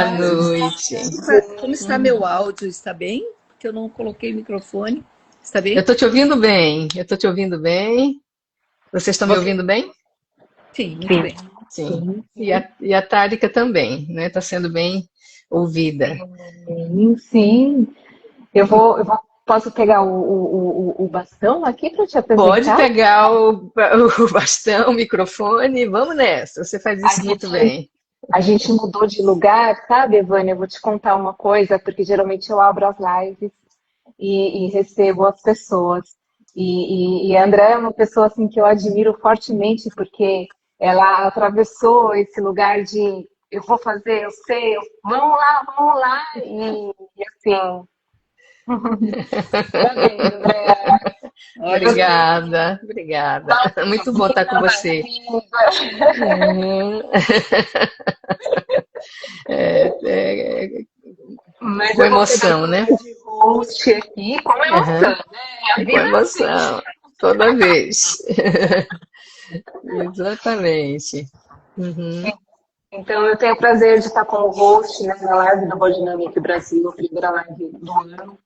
noite. Como está meu áudio? Está bem? Porque eu não coloquei o microfone. Está Eu bem? estou te ouvindo bem. Eu estou te ouvindo bem. Vocês estão me Você? ouvindo bem? Sim, muito Sim, bem. Sim. sim, E a Tárika também, né? Está sendo bem ouvida. sim, sim. Posso pegar o bastão aqui para te Pode apresentar? pegar o bastão, o microfone, e vamos nessa. Você faz A isso muito gente, bem. a gente mudou de lugar, sabe, Evânia? Eu vou te contar uma coisa, porque geralmente eu abro as lives e recebo as pessoas. E a Andrea é uma pessoa assim que eu admiro fortemente, porque ela atravessou esse lugar de eu vou fazer, eu sei, vamos lá, e assim, parabéns, Andrea. Ótimo. Você Obrigada, obrigada. tá Muito bom estar com você. bem-vinda. Uhum. É, é, Mas com eu vou pegar o emoção, né? papel de host aqui com emoção, Uhum. né? A Com vida é assim. emoção, toda vez. Exatamente. Uhum, Então, eu tenho o prazer de estar como host, né, na live do Bodinamic Brasil, a primeira live do ano,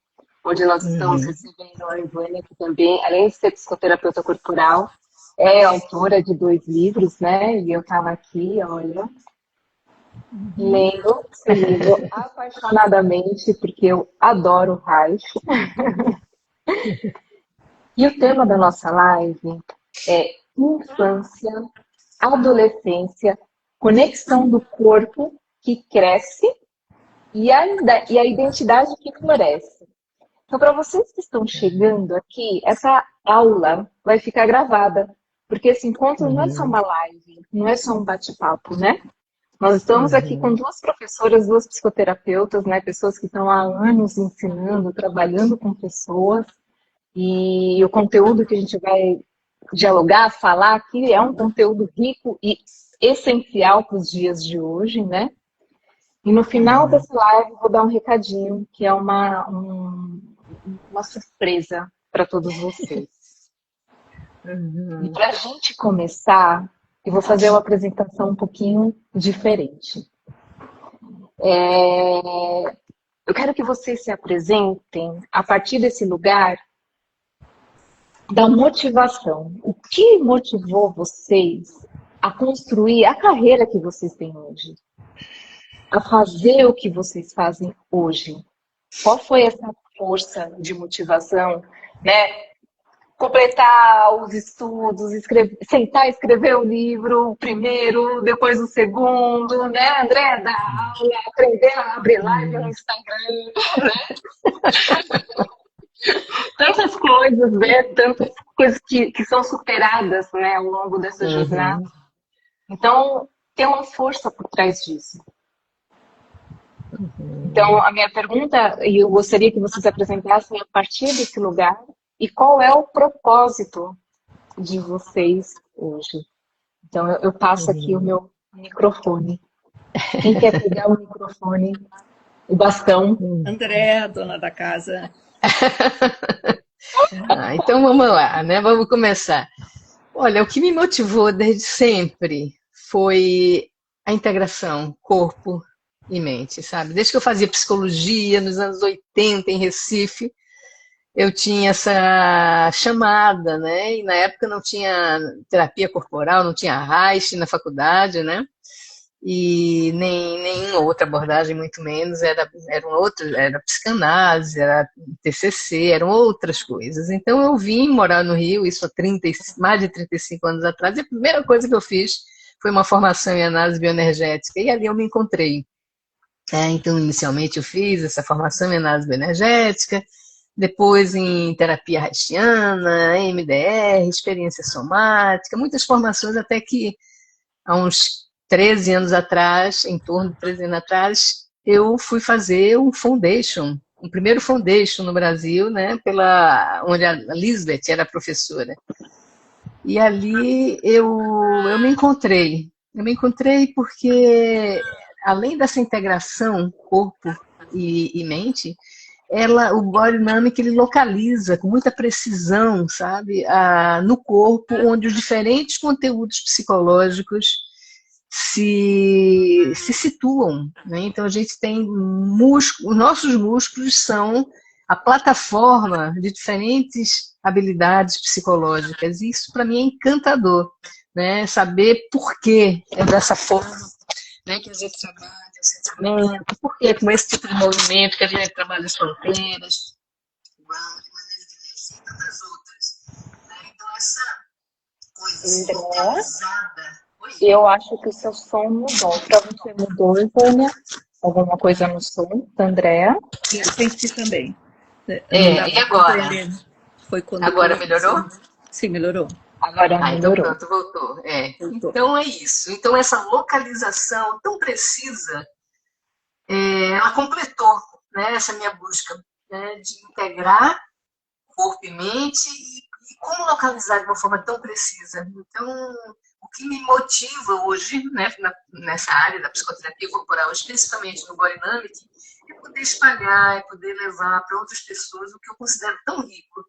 onde nós estamos uhum, recebendo a Ivânia, que também, além de ser psicoterapeuta corporal, é autora de 2 livros, né? E eu estava aqui, olha, lendo esse livro apaixonadamente, porque eu adoro Reich. E o tema da nossa live é infância, adolescência, conexão do corpo que cresce e a identidade que floresce. Então, para vocês que estão chegando aqui, essa aula vai ficar gravada, porque esse encontro não é só uhum, uma live, não é só um bate-papo, né? Nós estamos aqui com uhum, 2 professoras, 2 psicoterapeutas, né? Pessoas que estão há anos ensinando, trabalhando com pessoas, e o conteúdo que a gente vai dialogar, falar aqui é um conteúdo rico e essencial para os dias de hoje, né? E no final uhum, dessa live eu vou dar um recadinho, que é uma surpresa para todos vocês. E uhum. para a gente começar, eu vou fazer uma apresentação um pouquinho diferente. Eu quero que vocês se apresentem a partir desse lugar da motivação. O que motivou vocês a construir a carreira que vocês têm hoje? A fazer o que vocês fazem hoje? Qual foi essa força de motivação, né? Completar os estudos, sentar e escrever o livro o primeiro, depois o segundo, né, André? Dar aula, aprender a abrir live no Instagram, tantas coisas, né? Tantas coisas que são superadas, né, ao longo dessa jornada. Uhum. Então, tem uma força por trás disso. Então, a minha pergunta, e eu gostaria que vocês apresentassem a partir desse lugar, e qual é o propósito de vocês hoje? Então, eu passo aqui o meu microfone. Quem quer pegar o microfone, o bastão? André, a dona da casa. Então vamos lá, né? Vamos começar. Olha, o que me motivou desde sempre foi a integração corpo e mente, sabe? Desde que eu fazia psicologia nos anos 80 em Recife, eu tinha essa chamada, né? E na época não tinha terapia corporal, não tinha Reich na faculdade, né? E nem nenhuma outra abordagem, muito menos, era psicanálise, era TCC, eram outras coisas. Então eu vim morar no Rio, isso há mais de 35 anos atrás, e a primeira coisa que eu fiz foi uma formação em análise bioenergética, e ali eu me encontrei. Então, inicialmente eu fiz essa formação em análise bioenergética, depois em terapia haitiana, MDR, experiência somática, muitas formações até que há uns 13 anos atrás, em torno de 13 anos atrás, eu fui fazer um foundation, um primeiro foundation no Brasil, né, onde a Lisbeth era professora. E ali eu me encontrei. Eu me encontrei porque, além dessa integração corpo e mente, o Body Dynamic ele localiza com muita precisão, sabe, no corpo, onde os diferentes conteúdos psicológicos se situam, né? Então a gente tem músculos, nossos músculos são a plataforma de diferentes habilidades psicológicas. E isso para mim é encantador, né? Saber por que é dessa forma, né, que a gente trabalha o sentimento, por que com esse tipo de movimento que a gente trabalha as fronteiras, e tantas outras. Né? Então essa coisa focalizada. Eu acho que o seu som mudou. Para você mudou, Ivânia? Alguma coisa no som da Andréa? Eu senti também. E agora? Foi quando Agora melhorou? Sim, melhorou. Agora Então melhorou. pronto, voltou. Voltou. Então é isso. Então essa localização tão precisa, ela completou, né, essa minha busca, né, de integrar corpo e mente e como localizar de uma forma tão precisa. Então, o que me motiva hoje, né, nessa área da psicoterapia corporal, especificamente no Body Dynamic, é poder espalhar, é poder levar para outras pessoas o que eu considero tão rico,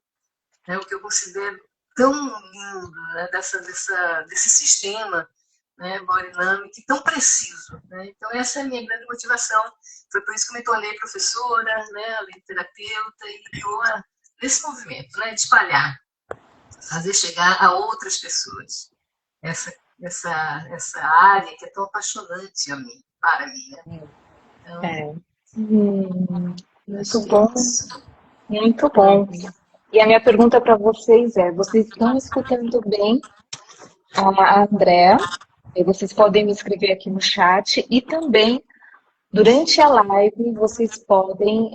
né, o que eu considero tão lindo, né, desse sistema, né, Body Dynamic, tão preciso. Né? Então, essa é a minha grande motivação. Foi por isso que eu me tornei professora, né, além de terapeuta, e estou nesse movimento, né, de espalhar, fazer chegar a outras pessoas essa área que é tão apaixonante para mim. Né? Então, Muito bom, muito bom. E a minha pergunta para vocês é: vocês estão escutando bem a Andréa? Vocês podem me escrever aqui no chat e também durante a live vocês podem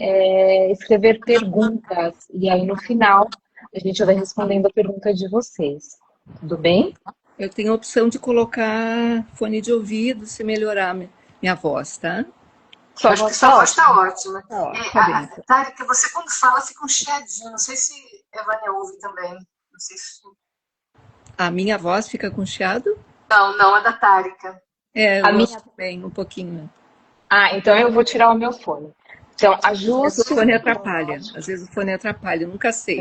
escrever perguntas e aí no final a gente vai respondendo a pergunta de vocês. Tudo bem? Eu tenho a opção de colocar fone de ouvido se melhorar minha voz, tá? Acho que sua voz está ótima. Tá bem. Tárika, você quando fala fica um chiadinho. Não sei se a Vânia ouve também. Não sei se... A minha voz fica com chiado? Não, a da Tárika. Eu ouço bem, um pouquinho. Então eu vou tirar o meu fone. Então, ajuste... O fone atrapalha. Às vezes o fone atrapalha, eu nunca sei.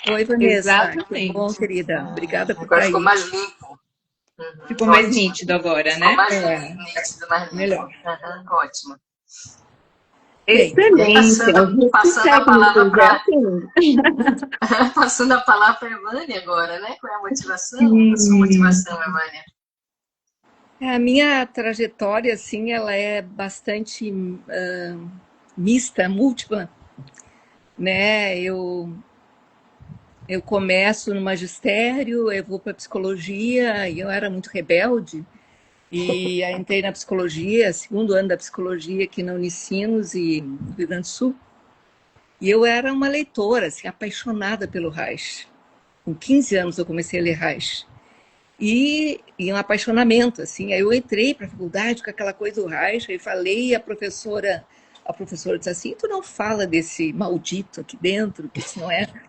Oi, Vanessa. Exatamente. Que bom, querida. Obrigada por Agora estar ficou aí. mais limpo. Ficou mais nítido agora, né? Ficou mais nítido, mais limpo. Melhor. Ótimo. Excelente. Passando a palavra para passando a palavra para a Evânia agora, né? Qual é a motivação? A sua motivação, Evânia? A minha trajetória, assim, ela é bastante mista, múltipla, né? Eu começo no magistério, eu vou para psicologia, e eu era muito rebelde, e aí entrei na psicologia, segundo ano da psicologia aqui na Unicinos e no Rio Grande do Sul. E eu era uma leitora, assim, apaixonada pelo Reich. Com 15 anos eu comecei a ler Reich. E um apaixonamento, assim. Aí eu entrei para a faculdade com aquela coisa do Reich, aí falei, a professora disse assim: tu não fala desse maldito aqui dentro, que isso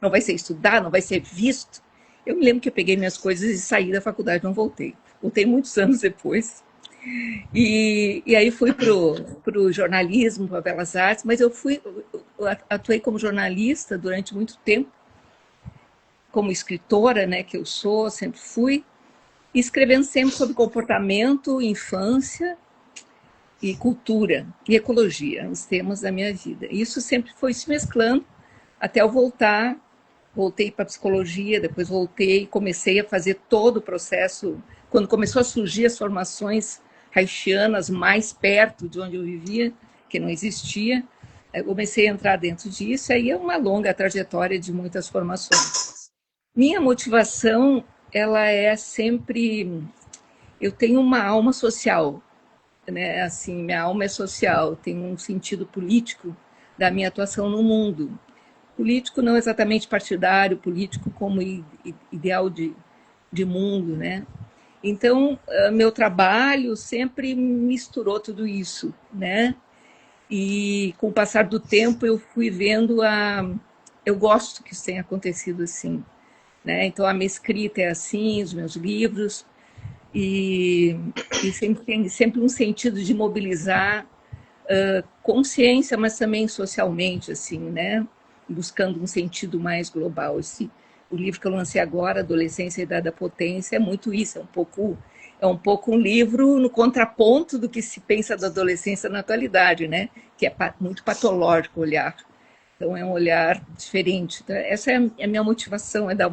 não vai ser estudado, não vai ser visto. Eu me lembro que eu peguei minhas coisas e saí da faculdade, não voltei. Voltei muitos anos depois. E aí fui para o jornalismo, para Belas Artes, mas eu atuei como jornalista durante muito tempo, como escritora, né, que eu sou, sempre fui, escrevendo sempre sobre comportamento, infância e cultura e ecologia, os temas da minha vida. Isso sempre foi se mesclando até eu voltei para a psicologia, depois voltei, comecei a fazer todo o processo, quando começou a surgir as formações reichianas mais perto de onde eu vivia, que não existia, eu comecei a entrar dentro disso, e aí é uma longa trajetória de muitas formações. Minha motivação, ela é sempre... Eu tenho uma alma social, né? Assim, minha alma é social, tem um sentido político da minha atuação no mundo. Político não exatamente partidário, político como ideal de mundo, né? Então, meu trabalho sempre misturou tudo isso, né? E com o passar do tempo eu fui vendo eu gosto que isso tenha acontecido assim, né? Então a minha escrita é assim, os meus livros, e sempre tem sempre um sentido de mobilizar consciência, mas também socialmente, assim, né? Buscando um sentido mais global. O livro que eu lancei agora, Adolescência e Idade da Potência, é muito isso, é um pouco é um pouco um livro no contraponto do que se pensa da adolescência na atualidade, né? Que é muito patológico o olhar. Então é um olhar diferente. Então, essa é a minha motivação, é dar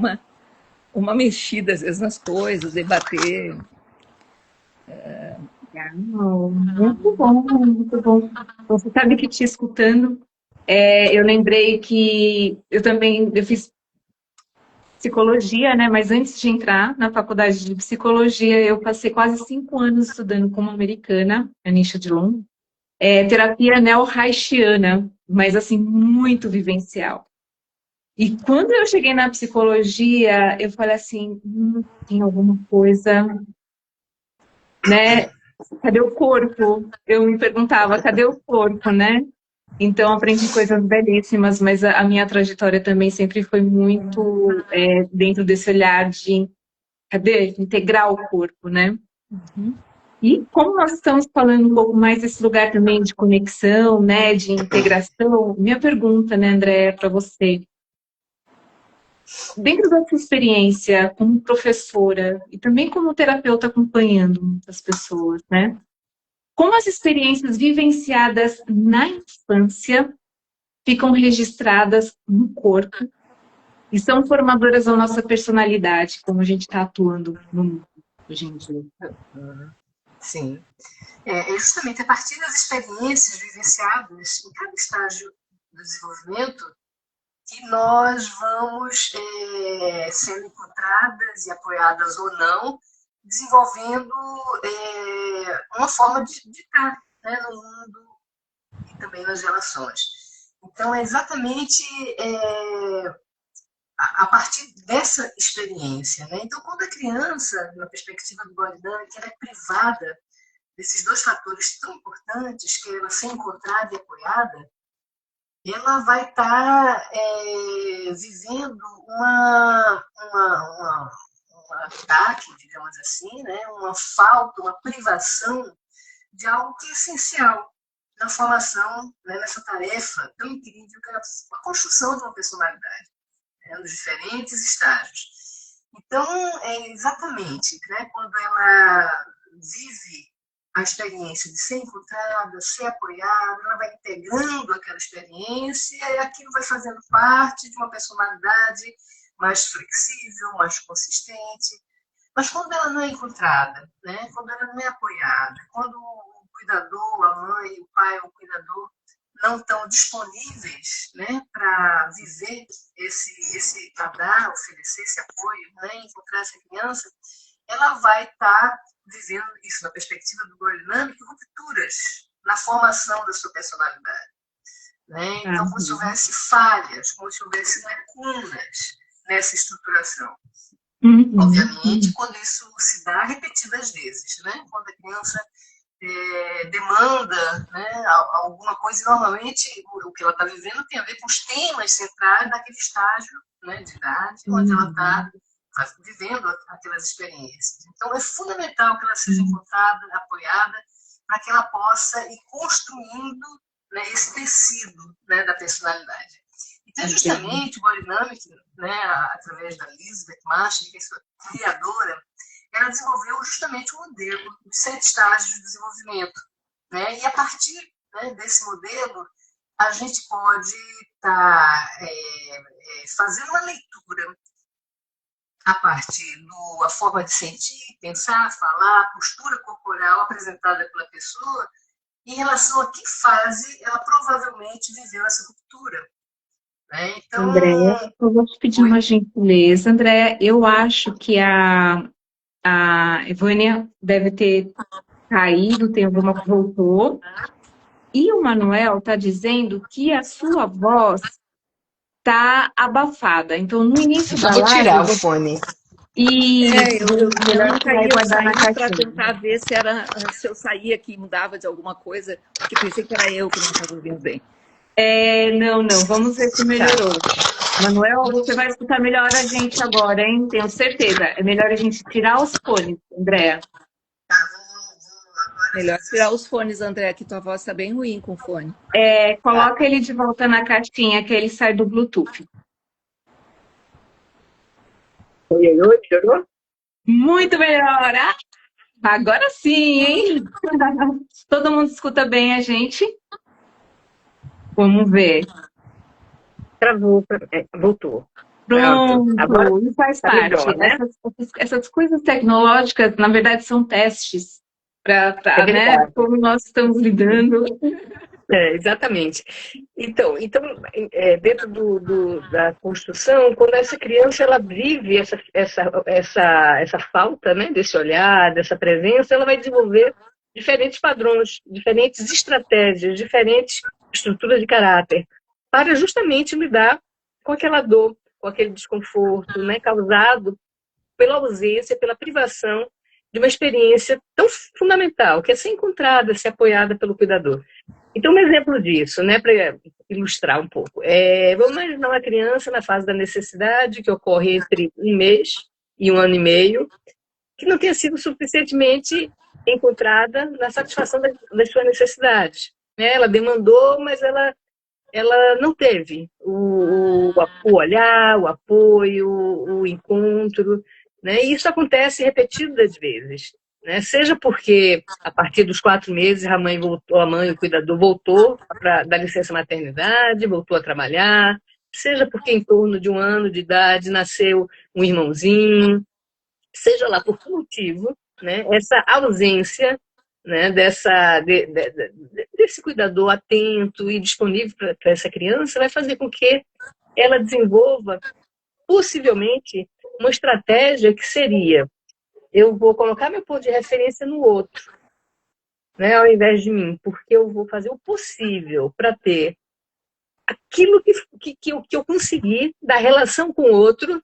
uma mexida às vezes nas coisas, debater. Legal, muito bom, muito bom. Você sabe que te escutando, eu lembrei que eu fiz psicologia, né? Mas antes de entrar na faculdade de psicologia, eu passei quase 5 anos estudando como americana, Anisha de Long, terapia neo-haitiana, mas assim, muito vivencial. E quando eu cheguei na psicologia, eu falei assim, tem alguma coisa, né? Cadê o corpo? Eu me perguntava, cadê o corpo, né? Então, aprendi coisas belíssimas, mas a minha trajetória também sempre foi muito dentro desse olhar de, cadê? Integrar o corpo, né? E como nós estamos falando um pouco mais desse lugar também de conexão, né, de integração, minha pergunta, né, Andréa, para você, dentro da sua experiência como professora e também como terapeuta acompanhando muitas pessoas, né, como as experiências vivenciadas na infância ficam registradas no corpo e são formadoras da nossa personalidade, como a gente está atuando no mundo hoje em dia? Sim. É justamente a partir das experiências vivenciadas em cada estágio do desenvolvimento que nós vamos sendo encontradas e apoiadas ou não, desenvolvendo uma forma de estar, né, no mundo e também nas relações. Então, é exatamente a partir dessa experiência, né? Então, quando a criança, na perspectiva do Body Dynamic, ela é privada desses dois fatores tão importantes, que é ela ser encontrada e apoiada, ela vai estar vivendo um ataque, digamos assim, né? Uma falta, uma privação de algo que é essencial na formação, né? Nessa tarefa tão incrível que é a construção de uma personalidade, né? Nos diferentes estágios. Então, é exatamente, né? Quando ela vive a experiência de ser encontrada, ser apoiada, ela vai integrando aquela experiência e aquilo vai fazendo parte de uma personalidade mais flexível, mais consistente. Mas quando ela não é encontrada, né? Quando ela não é apoiada, quando o cuidador, a mãe, o pai, o cuidador não estão disponíveis, né, para viver para dar, oferecer esse apoio, né, encontrar essa criança, ela vai estar vivendo isso na perspectiva do Body Dynamic, rupturas na formação da sua personalidade. Né? Então, como se houvesse falhas, como se houvesse lacunas nessa estruturação. Obviamente, quando isso se dá repetidas vezes, né? Quando a criança demanda, né, alguma coisa, e normalmente o que ela está vivendo tem a ver com os temas centrais daquele estágio, né, de idade, onde ela está vivendo aquelas experiências. Então, é fundamental que ela seja encontrada, apoiada, para que ela possa ir construindo, né, esse tecido, né, da personalidade. Então, justamente, o Body Dynamic, né, através da Elizabeth Marshall, que é sua criadora, ela desenvolveu justamente um modelo de 7 estágios de desenvolvimento. Né? E a partir, né, desse modelo, a gente pode estar fazendo uma leitura a partir da forma de sentir, pensar, falar, a postura corporal apresentada pela pessoa, em relação a que fase ela provavelmente viveu essa ruptura. Né? Então, Andréa, eu vou te pedir uma gentileza. Andréa, eu acho que a Evânia deve ter caído, tem alguma que voltou. E o Manuel está dizendo que a sua voz está abafada. Então, no início da live... vou tirar o fone. E eu melhor que vai guardar na para caixinha. tentar ver se eu saía aqui e mudava de alguma coisa, porque pensei que era eu que não estava ouvindo bem. Não, vamos ver se melhorou. Manuel, você vai escutar melhor a gente agora, hein? Tenho certeza. É melhor a gente tirar os fones, Andréa. Melhor tirar os fones, André, que tua voz está bem ruim com o fone. Coloca ele de volta na caixinha, que ele sai do Bluetooth. Oi, melhorou? Muito melhor! Agora sim, hein? Todo mundo escuta bem a gente? Vamos ver. Travou, voltou. Pronto. Agora Pronto, e faz tá parte. melhor, né? Essas coisas tecnológicas, na verdade, são testes É para, né, verdade. como nós estamos lidando. Exatamente. Então dentro da construção, quando essa criança ela vive essa falta, né, desse olhar, dessa presença, ela vai desenvolver diferentes padrões, diferentes estratégias, diferentes estruturas de caráter, para justamente lidar com aquela dor, com aquele desconforto, né, causado pela ausência, pela privação de uma experiência tão fundamental, que é ser encontrada, ser apoiada pelo cuidador. Então, um exemplo disso, né, para ilustrar um pouco. Vamos imaginar uma criança na fase da necessidade, que ocorre entre 1 mês e 1 ano e meio, que não tenha sido suficientemente encontrada na satisfação das suas necessidades. Né? Ela demandou, mas ela não teve o olhar, o apoio, o encontro. Né? E isso acontece repetidas vezes. Né? Seja porque, a partir dos 4 meses, a mãe, o cuidador voltou da licença maternidade, voltou a trabalhar, seja porque em torno de 1 ano de idade nasceu um irmãozinho, seja lá por que motivo, né, essa ausência, né, desse cuidador atento e disponível para essa criança vai fazer com que ela desenvolva, possivelmente, uma estratégia que seria: eu vou colocar meu ponto de referência no outro, né, ao invés de mim, porque eu vou fazer o possível para ter aquilo que eu conseguir da relação com o outro,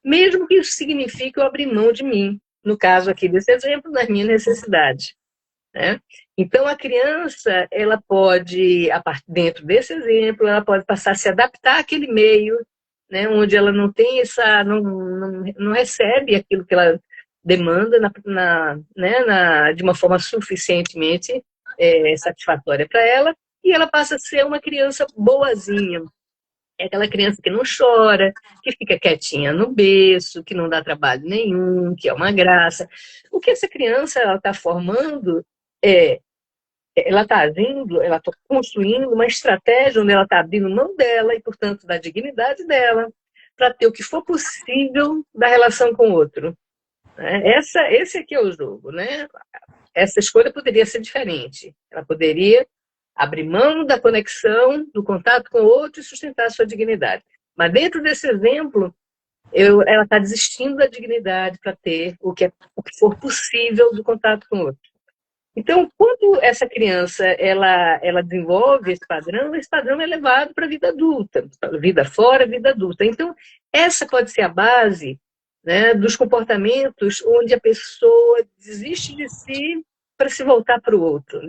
mesmo que isso signifique eu abrir mão de mim, no caso aqui desse exemplo, das minhas necessidades. Né? Então, a criança, ela pode, dentro desse exemplo, ela pode passar a se adaptar àquele meio, né, onde ela não tem não recebe aquilo que ela demanda de uma forma suficientemente satisfatória para ela, e ela passa a ser uma criança boazinha. É aquela criança que não chora, que fica quietinha no berço, que não dá trabalho nenhum, que é uma graça. O que essa criança está formando ela está agindo, ela está construindo uma estratégia onde ela está abrindo mão dela e, portanto, da dignidade dela, para ter o que for possível da relação com o outro. Né? Esse aqui é o jogo. Né? Essa escolha poderia ser diferente. Ela poderia abrir mão da conexão, do contato com o outro e sustentar a sua dignidade. Mas dentro desse exemplo, ela está desistindo da dignidade para ter o que for possível do contato com o outro. Então, quando essa criança ela desenvolve esse padrão é levado para a vida adulta, vida fora, vida adulta. Então, essa pode ser a base, né, dos comportamentos onde a pessoa desiste de si para se voltar para o outro,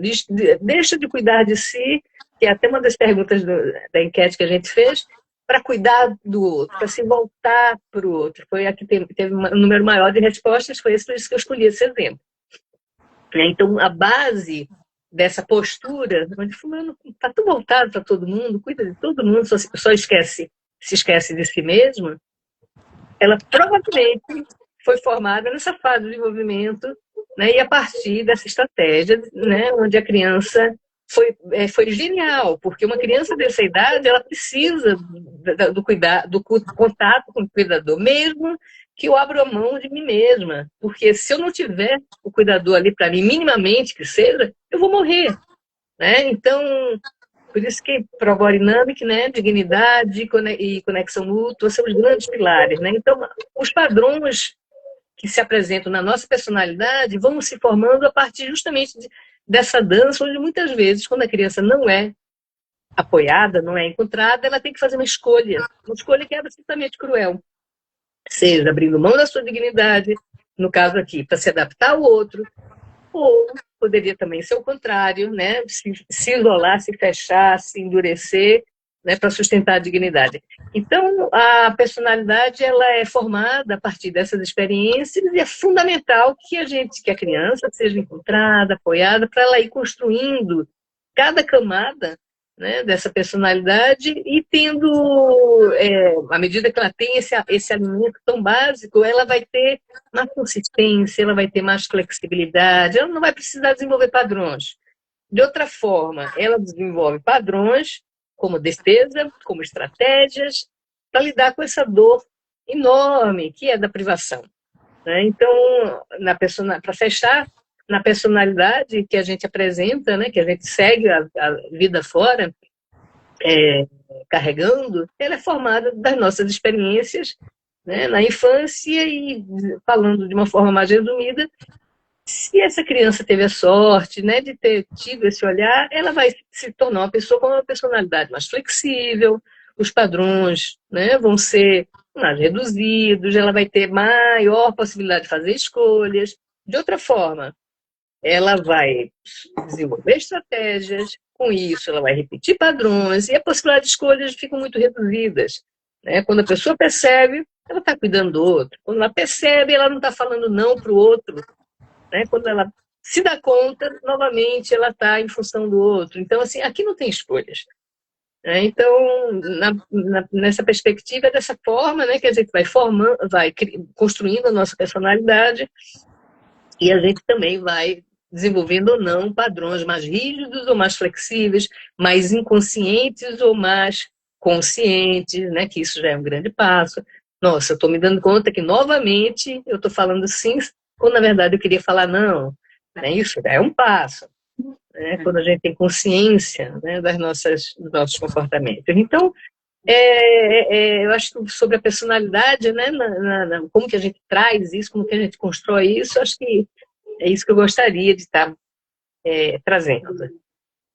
deixa de cuidar de si, que é até uma das perguntas da enquete que a gente fez, para cuidar do outro, para se voltar para o outro. Foi a que teve um número maior de respostas, foi por isso que eu escolhi esse exemplo. Então, a base dessa postura, onde fulano está tão voltado para todo mundo, cuida de todo mundo, só se esquece de si mesmo, ela provavelmente foi formada nessa fase do desenvolvimento, né, e a partir dessa estratégia, né, onde a criança foi genial, porque uma criança dessa idade, ela precisa do contato com o cuidador, mesmo que eu abra mão de mim mesma, porque se eu não tiver o cuidador ali para mim, minimamente que seja, eu vou morrer. Né? Então, por isso que Progorinamic, né, dignidade e conexão mútua são os grandes pilares. Né? Então, os padrões que se apresentam na nossa personalidade vão se formando a partir justamente dessa dança, onde muitas vezes, quando a criança não é apoiada, não é encontrada, ela tem que fazer uma escolha que é absolutamente cruel. Seja abrindo mão da sua dignidade, no caso aqui, para se adaptar ao outro, ou poderia também ser o contrário, né? Se isolar, se fechar, se endurecer, né? Para sustentar a dignidade. Então, a personalidade ela é formada a partir dessas experiências e é fundamental que a criança seja encontrada, apoiada, para ela ir construindo cada camada, né, dessa personalidade e tendo, à medida que ela tem esse alimento tão básico, ela vai ter mais consistência, ela vai ter mais flexibilidade, ela não vai precisar desenvolver padrões. De outra forma, ela desenvolve padrões como defesa, como estratégias, para lidar com essa dor enorme que é da privação, né? Então, para fechar, na personalidade que a gente apresenta, né, que a gente segue a vida fora, carregando, ela é formada das nossas experiências, né, na infância e, falando de uma forma mais resumida, se essa criança teve a sorte, né, de ter tido esse olhar, ela vai se tornar uma pessoa com uma personalidade mais flexível, os padrões, né, vão ser mais reduzidos, ela vai ter maior possibilidade de fazer escolhas. De outra forma, ela vai desenvolver estratégias, com isso ela vai repetir padrões e a possibilidade de escolhas ficam muito reduzidas, né? Quando a pessoa percebe, ela está cuidando do outro. Quando ela percebe, ela não está falando não para o outro, né? Quando ela se dá conta, novamente ela está em função do outro. Então, assim, aqui não tem escolhas, né? Então, nessa perspectiva, é dessa forma, né, que a gente vai formando, vai construindo a nossa personalidade e a gente também vai desenvolvendo ou não padrões mais rígidos ou mais flexíveis, mais inconscientes ou mais conscientes, né? Que isso já é um grande passo. Nossa, eu estou me dando conta que, novamente, eu estou falando sim, quando, na verdade, eu queria falar não. Né? Isso já é um passo, né? Quando a gente tem consciência, né, dos nossos comportamentos. Então, eu acho que sobre a personalidade, né, como que a gente traz isso, como que a gente constrói isso, acho que é isso que eu gostaria de estar trazendo.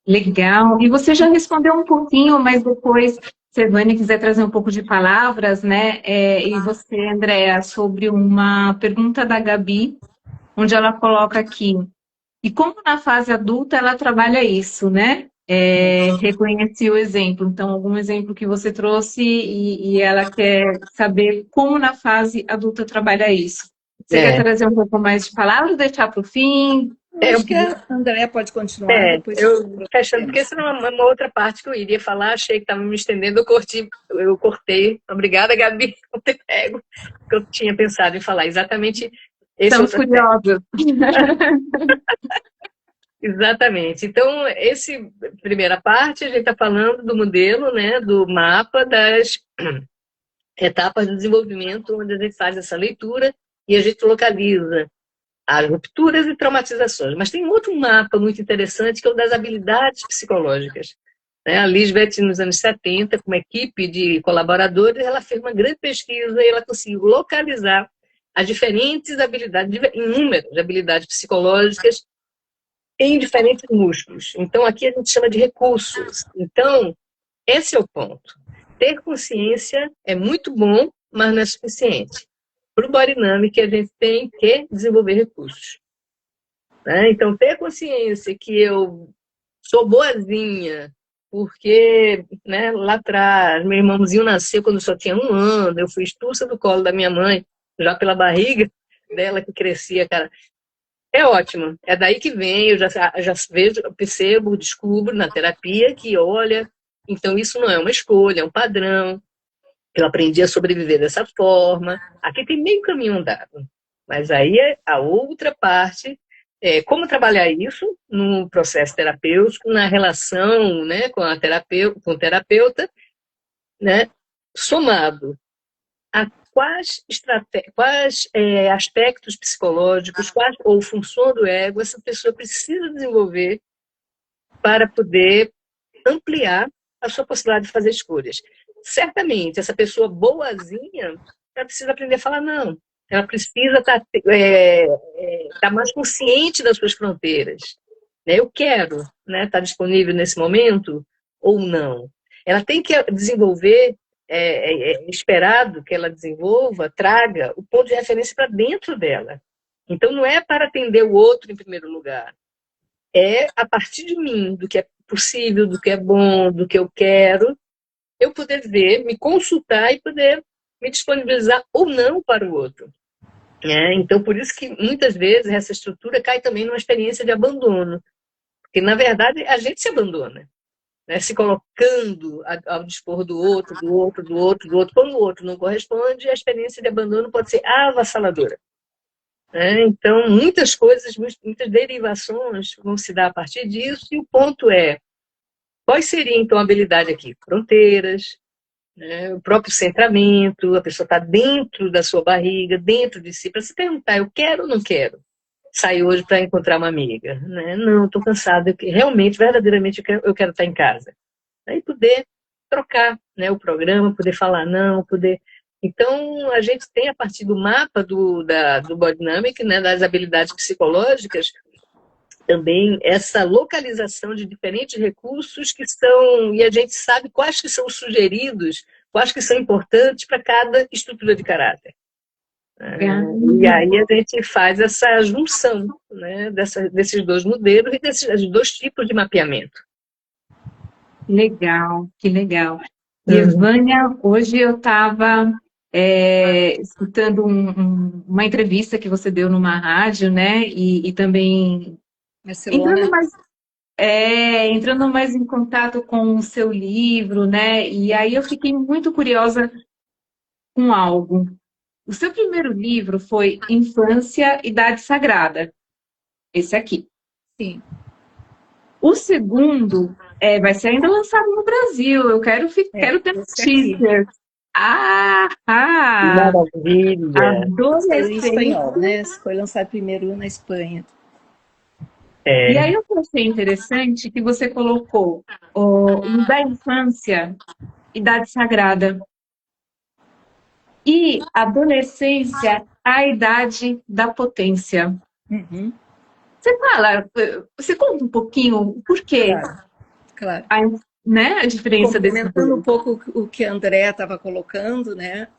Legal. E você já respondeu um pouquinho, mas depois, se a Vânia quiser trazer um pouco de palavras, né? E você, Andréa, sobre uma pergunta da Gabi, onde ela coloca aqui, e como na fase adulta ela trabalha isso, né? Reconheci o exemplo. Então, algum exemplo que você trouxe e ela quer saber como na fase adulta trabalha isso. Você quer trazer um pouco mais de palavras, deixar para o fim? Acho que a Andréa pode continuar depois. Fechando, porque essa era uma outra parte que eu iria falar, achei que estava me estendendo, eu cortei. Obrigada, Gabi, por ter pego, porque eu tinha pensado em falar exatamente esse. Estamos curiosos. Exatamente. Então, essa primeira parte, a gente está falando do modelo, né, do mapa das etapas do desenvolvimento, onde a gente faz essa leitura e a gente localiza as rupturas e traumatizações. Mas tem um outro mapa muito interessante, que é o das habilidades psicológicas. A Lisbeth, nos anos 70, com uma equipe de colaboradores, ela fez uma grande pesquisa e ela conseguiu localizar as diferentes habilidades, inúmeras habilidades psicológicas em diferentes músculos. Então, aqui a gente chama de recursos. Então, esse é o ponto. Ter consciência é muito bom, mas não é suficiente. Para o Bodynamic, a gente tem que desenvolver recursos. Né? Então, ter consciência que eu sou boazinha, porque, né, lá atrás, meu irmãozinho nasceu quando eu só tinha 1 ano, eu fui expulsa do colo da minha mãe, já pela barriga dela que crescia, cara. É ótimo. É daí que vem, eu já vejo, percebo, descubro na terapia que, olha, então isso não é uma escolha, é um padrão. Eu aprendi a sobreviver dessa forma. Aqui tem meio caminho andado. Mas aí a outra parte é como trabalhar isso no processo terapêutico, na relação, né, com com o terapeuta, né, somado a quais aspectos psicológicos, ou função do ego essa pessoa precisa desenvolver para poder ampliar a sua possibilidade de fazer escolhas. Certamente, essa pessoa boazinha, ela precisa aprender a falar não. Ela precisa estar mais consciente das suas fronteiras. Né? Eu quero, né, estar disponível nesse momento ou não. Ela tem que desenvolver, esperado que ela desenvolva, traga o ponto de referência para dentro dela. Então, não é para atender o outro em primeiro lugar. É a partir de mim, do que é possível, do que é bom, do que eu quero, eu poder ver, me consultar e poder me disponibilizar ou não para o outro. Então, por isso que muitas vezes essa estrutura cai também numa experiência de abandono. Porque, na verdade, a gente se abandona. né, se colocando ao dispor do outro, do outro, do outro, do outro. Quando o outro não corresponde, a experiência de abandono pode ser avassaladora. Então, muitas coisas, muitas derivações vão se dar a partir disso, e o ponto é, qual seria, então, a habilidade aqui? Fronteiras, né, o próprio centramento, a pessoa está dentro da sua barriga, dentro de si, para se perguntar, eu quero ou não quero sair hoje para encontrar uma amiga? Né? Não, estou cansada, realmente, verdadeiramente, eu quero estar em casa. Aí poder trocar, né, o programa, poder falar não, poder... Então, a gente tem, a partir do mapa do Body Dynamic, né, das habilidades psicológicas, também essa localização de diferentes recursos que são, e a gente sabe quais que são os sugeridos, quais que são importantes para cada estrutura de caráter. E aí a gente faz essa junção, né, desses dois modelos e desses dois tipos de mapeamento. Legal, que legal. E, Evânia, hoje eu estava escutando uma entrevista que você deu numa rádio, né? E também entrando mais em contato com o seu livro, né? E aí eu fiquei muito curiosa com algo. O seu primeiro livro foi Infância, Idade Sagrada. Esse aqui. Sim. O segundo vai ser ainda lançado no Brasil. Eu quero ter teaser. Maravilha! Adorei. Em espanhol, né? Foi lançado primeiro na Espanha. E aí eu achei interessante que você colocou da infância, idade sagrada, e adolescência, a idade da potência. Uhum. Você conta um pouquinho o porquê? Claro. A diferença desse. Comentando um pouco o que a Andréa estava colocando, né?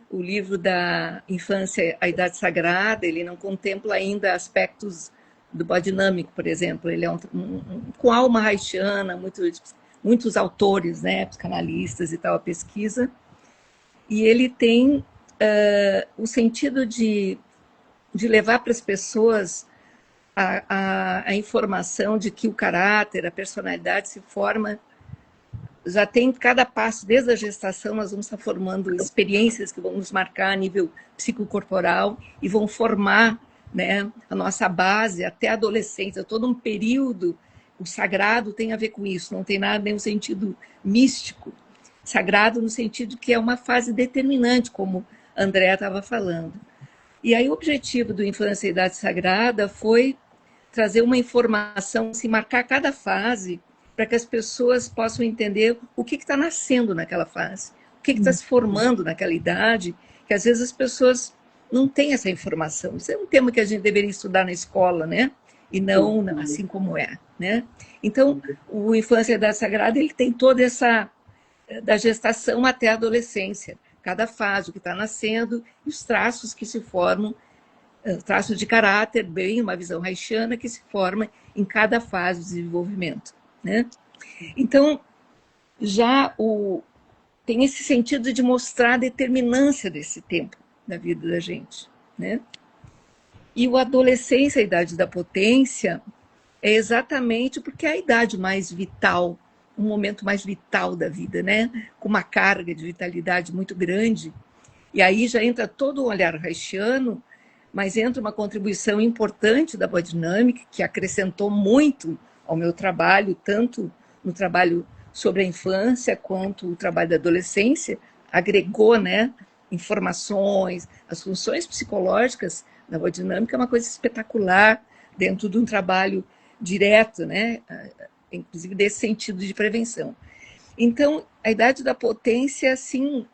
O livro da Infância, a Idade Sagrada, ele não contempla ainda aspectos do body dinâmico, por exemplo. Ele é com alma haitiana, muitos autores, né, psicanalistas e tal, a pesquisa. E ele tem o sentido de levar para as pessoas a informação de que o caráter, a personalidade se forma, já tem cada passo, desde a gestação nós vamos estar formando experiências que vão nos marcar a nível psicocorporal e vão formar, né, a nossa base até a adolescência, todo um período. O sagrado tem a ver com isso, não tem nada nem um sentido místico. Sagrado no sentido que é uma fase determinante, como a Andréa estava falando. E aí o objetivo do Infância e Idade Sagrada foi trazer uma informação, se marcar cada fase, para que as pessoas possam entender o que está nascendo naquela fase, o que está se formando naquela idade, que às vezes as pessoas não têm essa informação. Isso é um tema que a gente deveria estudar na escola, né? E não assim como é, né? Então, o Infância e Idade Sagrada, ele tem toda essa, da gestação até a adolescência, cada fase, o que está nascendo, e os traços que se formam, traços de caráter, bem uma visão haitiana que se forma em cada fase do desenvolvimento, né? Então, já tem esse sentido de mostrar a determinância desse tempo da vida da gente, né? E o adolescência, a idade da potência, é exatamente porque é a idade mais vital, um momento mais vital da vida, né? Com uma carga de vitalidade muito grande. E aí já entra todo o olhar haitiano, mas entra uma contribuição importante da Body Dynamic, que acrescentou muito ao meu trabalho, tanto no trabalho sobre a infância quanto o trabalho da adolescência, agregou, né, informações, as funções psicológicas da Body Dynamic é uma coisa espetacular dentro de um trabalho direto, né, inclusive desse sentido de prevenção. Então, a idade da potência, assim,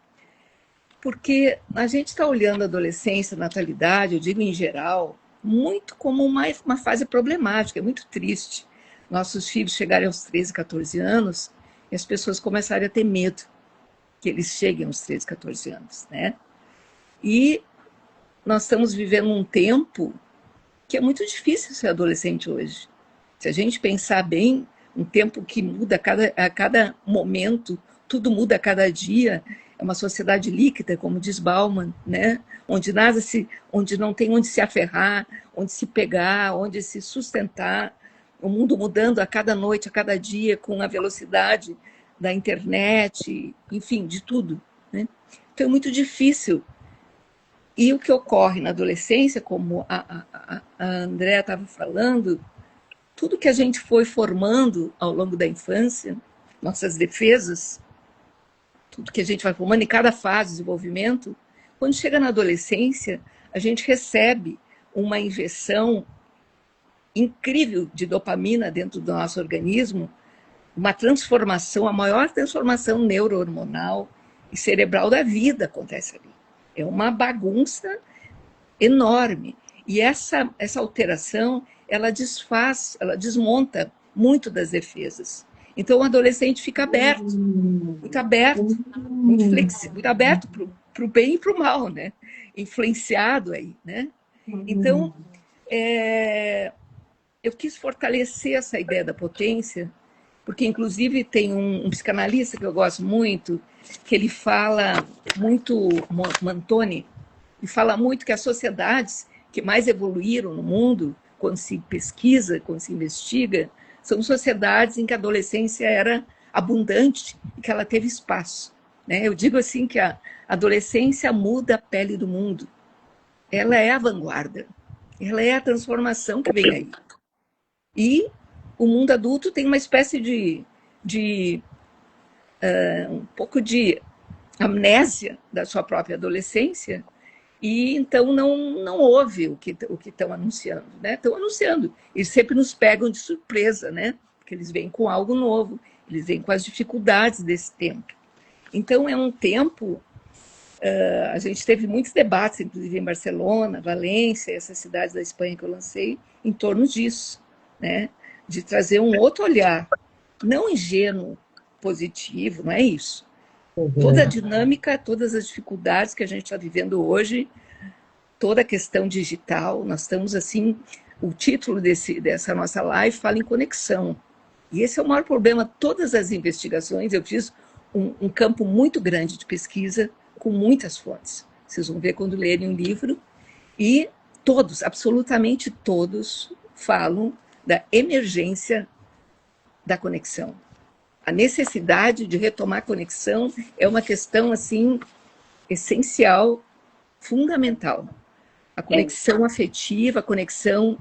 porque a gente está olhando a adolescência, a natalidade, eu digo em geral, muito como uma fase problemática, é muito triste. Nossos filhos chegarem aos 13, 14 anos e as pessoas começarem a ter medo que eles cheguem aos 13, 14 anos, né? E nós estamos vivendo um tempo que é muito difícil ser adolescente hoje. Se a gente pensar bem, um tempo que muda a cada momento, tudo muda a cada dia. É uma sociedade líquida, como diz Bauman, né? Onde não tem onde se aferrar, onde se pegar, onde se sustentar, o mundo mudando a cada noite, a cada dia, com a velocidade da internet, enfim, de tudo, né? Então é muito difícil. E o que ocorre na adolescência, como a Andréa estava falando, tudo que a gente foi formando ao longo da infância, nossas defesas, tudo que a gente vai formando em cada fase de desenvolvimento, quando chega na adolescência, a gente recebe uma injeção incrível de dopamina dentro do nosso organismo, uma transformação, a maior transformação neurohormonal e cerebral da vida acontece ali. É uma bagunça enorme. E essa alteração, ela desfaz, ela desmonta muito das defesas. Então o adolescente fica aberto, muito flexível, muito aberto para o bem e para o mal, né? Influenciado aí, né? Então, eu quis fortalecer essa ideia da potência, porque inclusive tem um psicanalista que eu gosto muito, que ele fala muito, Montoni, e fala muito que as sociedades que mais evoluíram no mundo, quando se pesquisa, quando se investiga, são sociedades em que a adolescência era abundante e que ela teve espaço, né? Eu digo assim que a adolescência muda a pele do mundo. Ela é a vanguarda. Ela é a transformação que vem aí. E o mundo adulto tem uma espécie de um pouco de amnésia da sua própria adolescência, e então não ouve o que estão anunciando, né? Estão anunciando, eles sempre nos pegam de surpresa, né? Porque eles vêm com algo novo, eles vêm com as dificuldades desse tempo. Então é um tempo, a gente teve muitos debates, inclusive em Barcelona, Valência, essas cidades da Espanha que eu lancei, em torno disso, né? De trazer um outro olhar, não ingênuo, positivo, não é isso. Toda a dinâmica, todas as dificuldades que a gente está vivendo hoje, toda a questão digital, nós estamos assim, o título dessa nossa live fala em conexão. E esse é o maior problema. Todas as investigações, eu fiz um campo muito grande de pesquisa, com muitas fontes. Vocês vão ver quando lerem o livro. E todos, absolutamente todos, falam da emergência da conexão. A necessidade de retomar a conexão é uma questão assim essencial, fundamental. A conexão afetiva, a conexão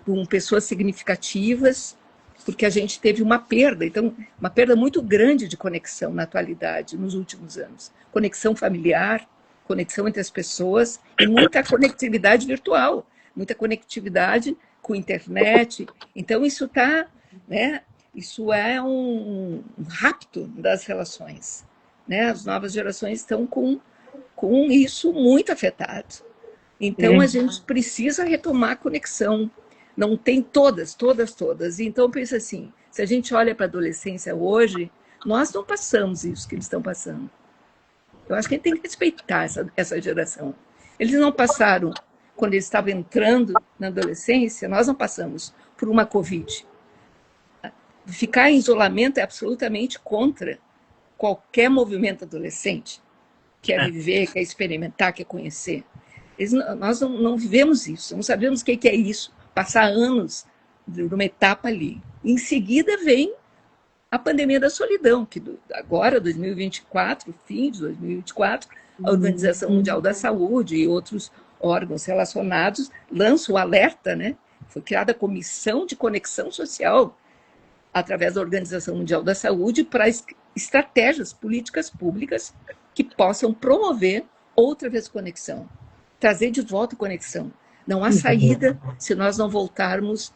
com pessoas significativas, porque a gente teve uma perda, então, uma perda muito grande de conexão na atualidade, nos últimos anos. Conexão familiar, conexão entre as pessoas e muita conectividade virtual, muita conectividade com internet. Então, isso está, né? Isso é um rapto das relações, né? As novas gerações estão com isso muito afetado. Então, a gente precisa retomar a conexão. Não tem todas. Então, pensa assim, se a gente olha para a adolescência hoje, nós não passamos isso que eles estão passando. Eu acho que a gente tem que respeitar essa geração. Eles não passaram, quando eles estavam entrando na adolescência, nós não passamos por uma Covid. Ficar em isolamento é absolutamente contra qualquer movimento adolescente. Quer viver, quer experimentar, quer conhecer. Nós não vivemos isso, não sabemos o que é isso. Passar anos numa etapa ali. Em seguida vem a pandemia da solidão, que agora, 2024, fim de 2024, a Organização Mundial da Saúde e outros órgãos relacionados lançam o alerta, né? Foi criada a Comissão de Conexão Social através da Organização Mundial da Saúde, para estratégias políticas públicas que possam promover outra vez conexão, trazer de volta a conexão. Não há saída se nós não voltarmos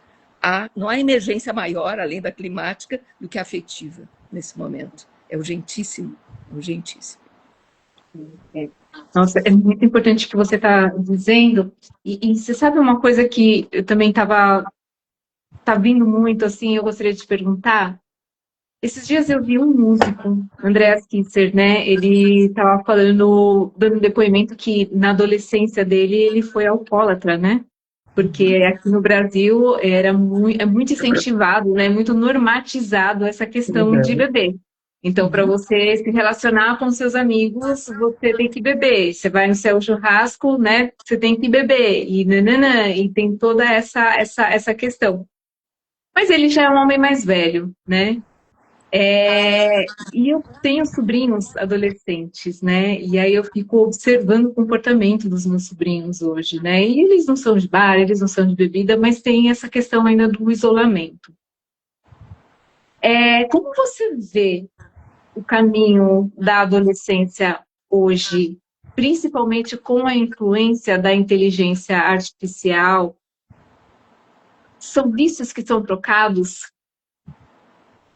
não há emergência maior, além da climática, do que a afetiva nesse momento. É urgentíssimo, urgentíssimo. Nossa, é muito importante o que você está dizendo. E você sabe uma coisa que eu também tá vindo muito, assim, eu gostaria de te perguntar? Esses dias eu vi um músico, Andreas Kisser, né? Ele estava dando um depoimento que na adolescência dele ele foi alcoólatra, né? Porque aqui no Brasil é muito incentivado, né? Muito normatizado essa questão de beber. Então, para você se relacionar com seus amigos, você tem que beber. Você vai no seu churrasco, né? Você tem que beber. E nananã, e tem toda essa questão. Mas ele já é um homem mais velho, né? E eu tenho sobrinhos adolescentes, né? E aí eu fico observando o comportamento dos meus sobrinhos hoje, né? E eles não são de bar, eles não são de bebida, mas tem essa questão ainda do isolamento. Como você vê o caminho da adolescência hoje, principalmente com a influência da inteligência artificial? São vícios que são trocados,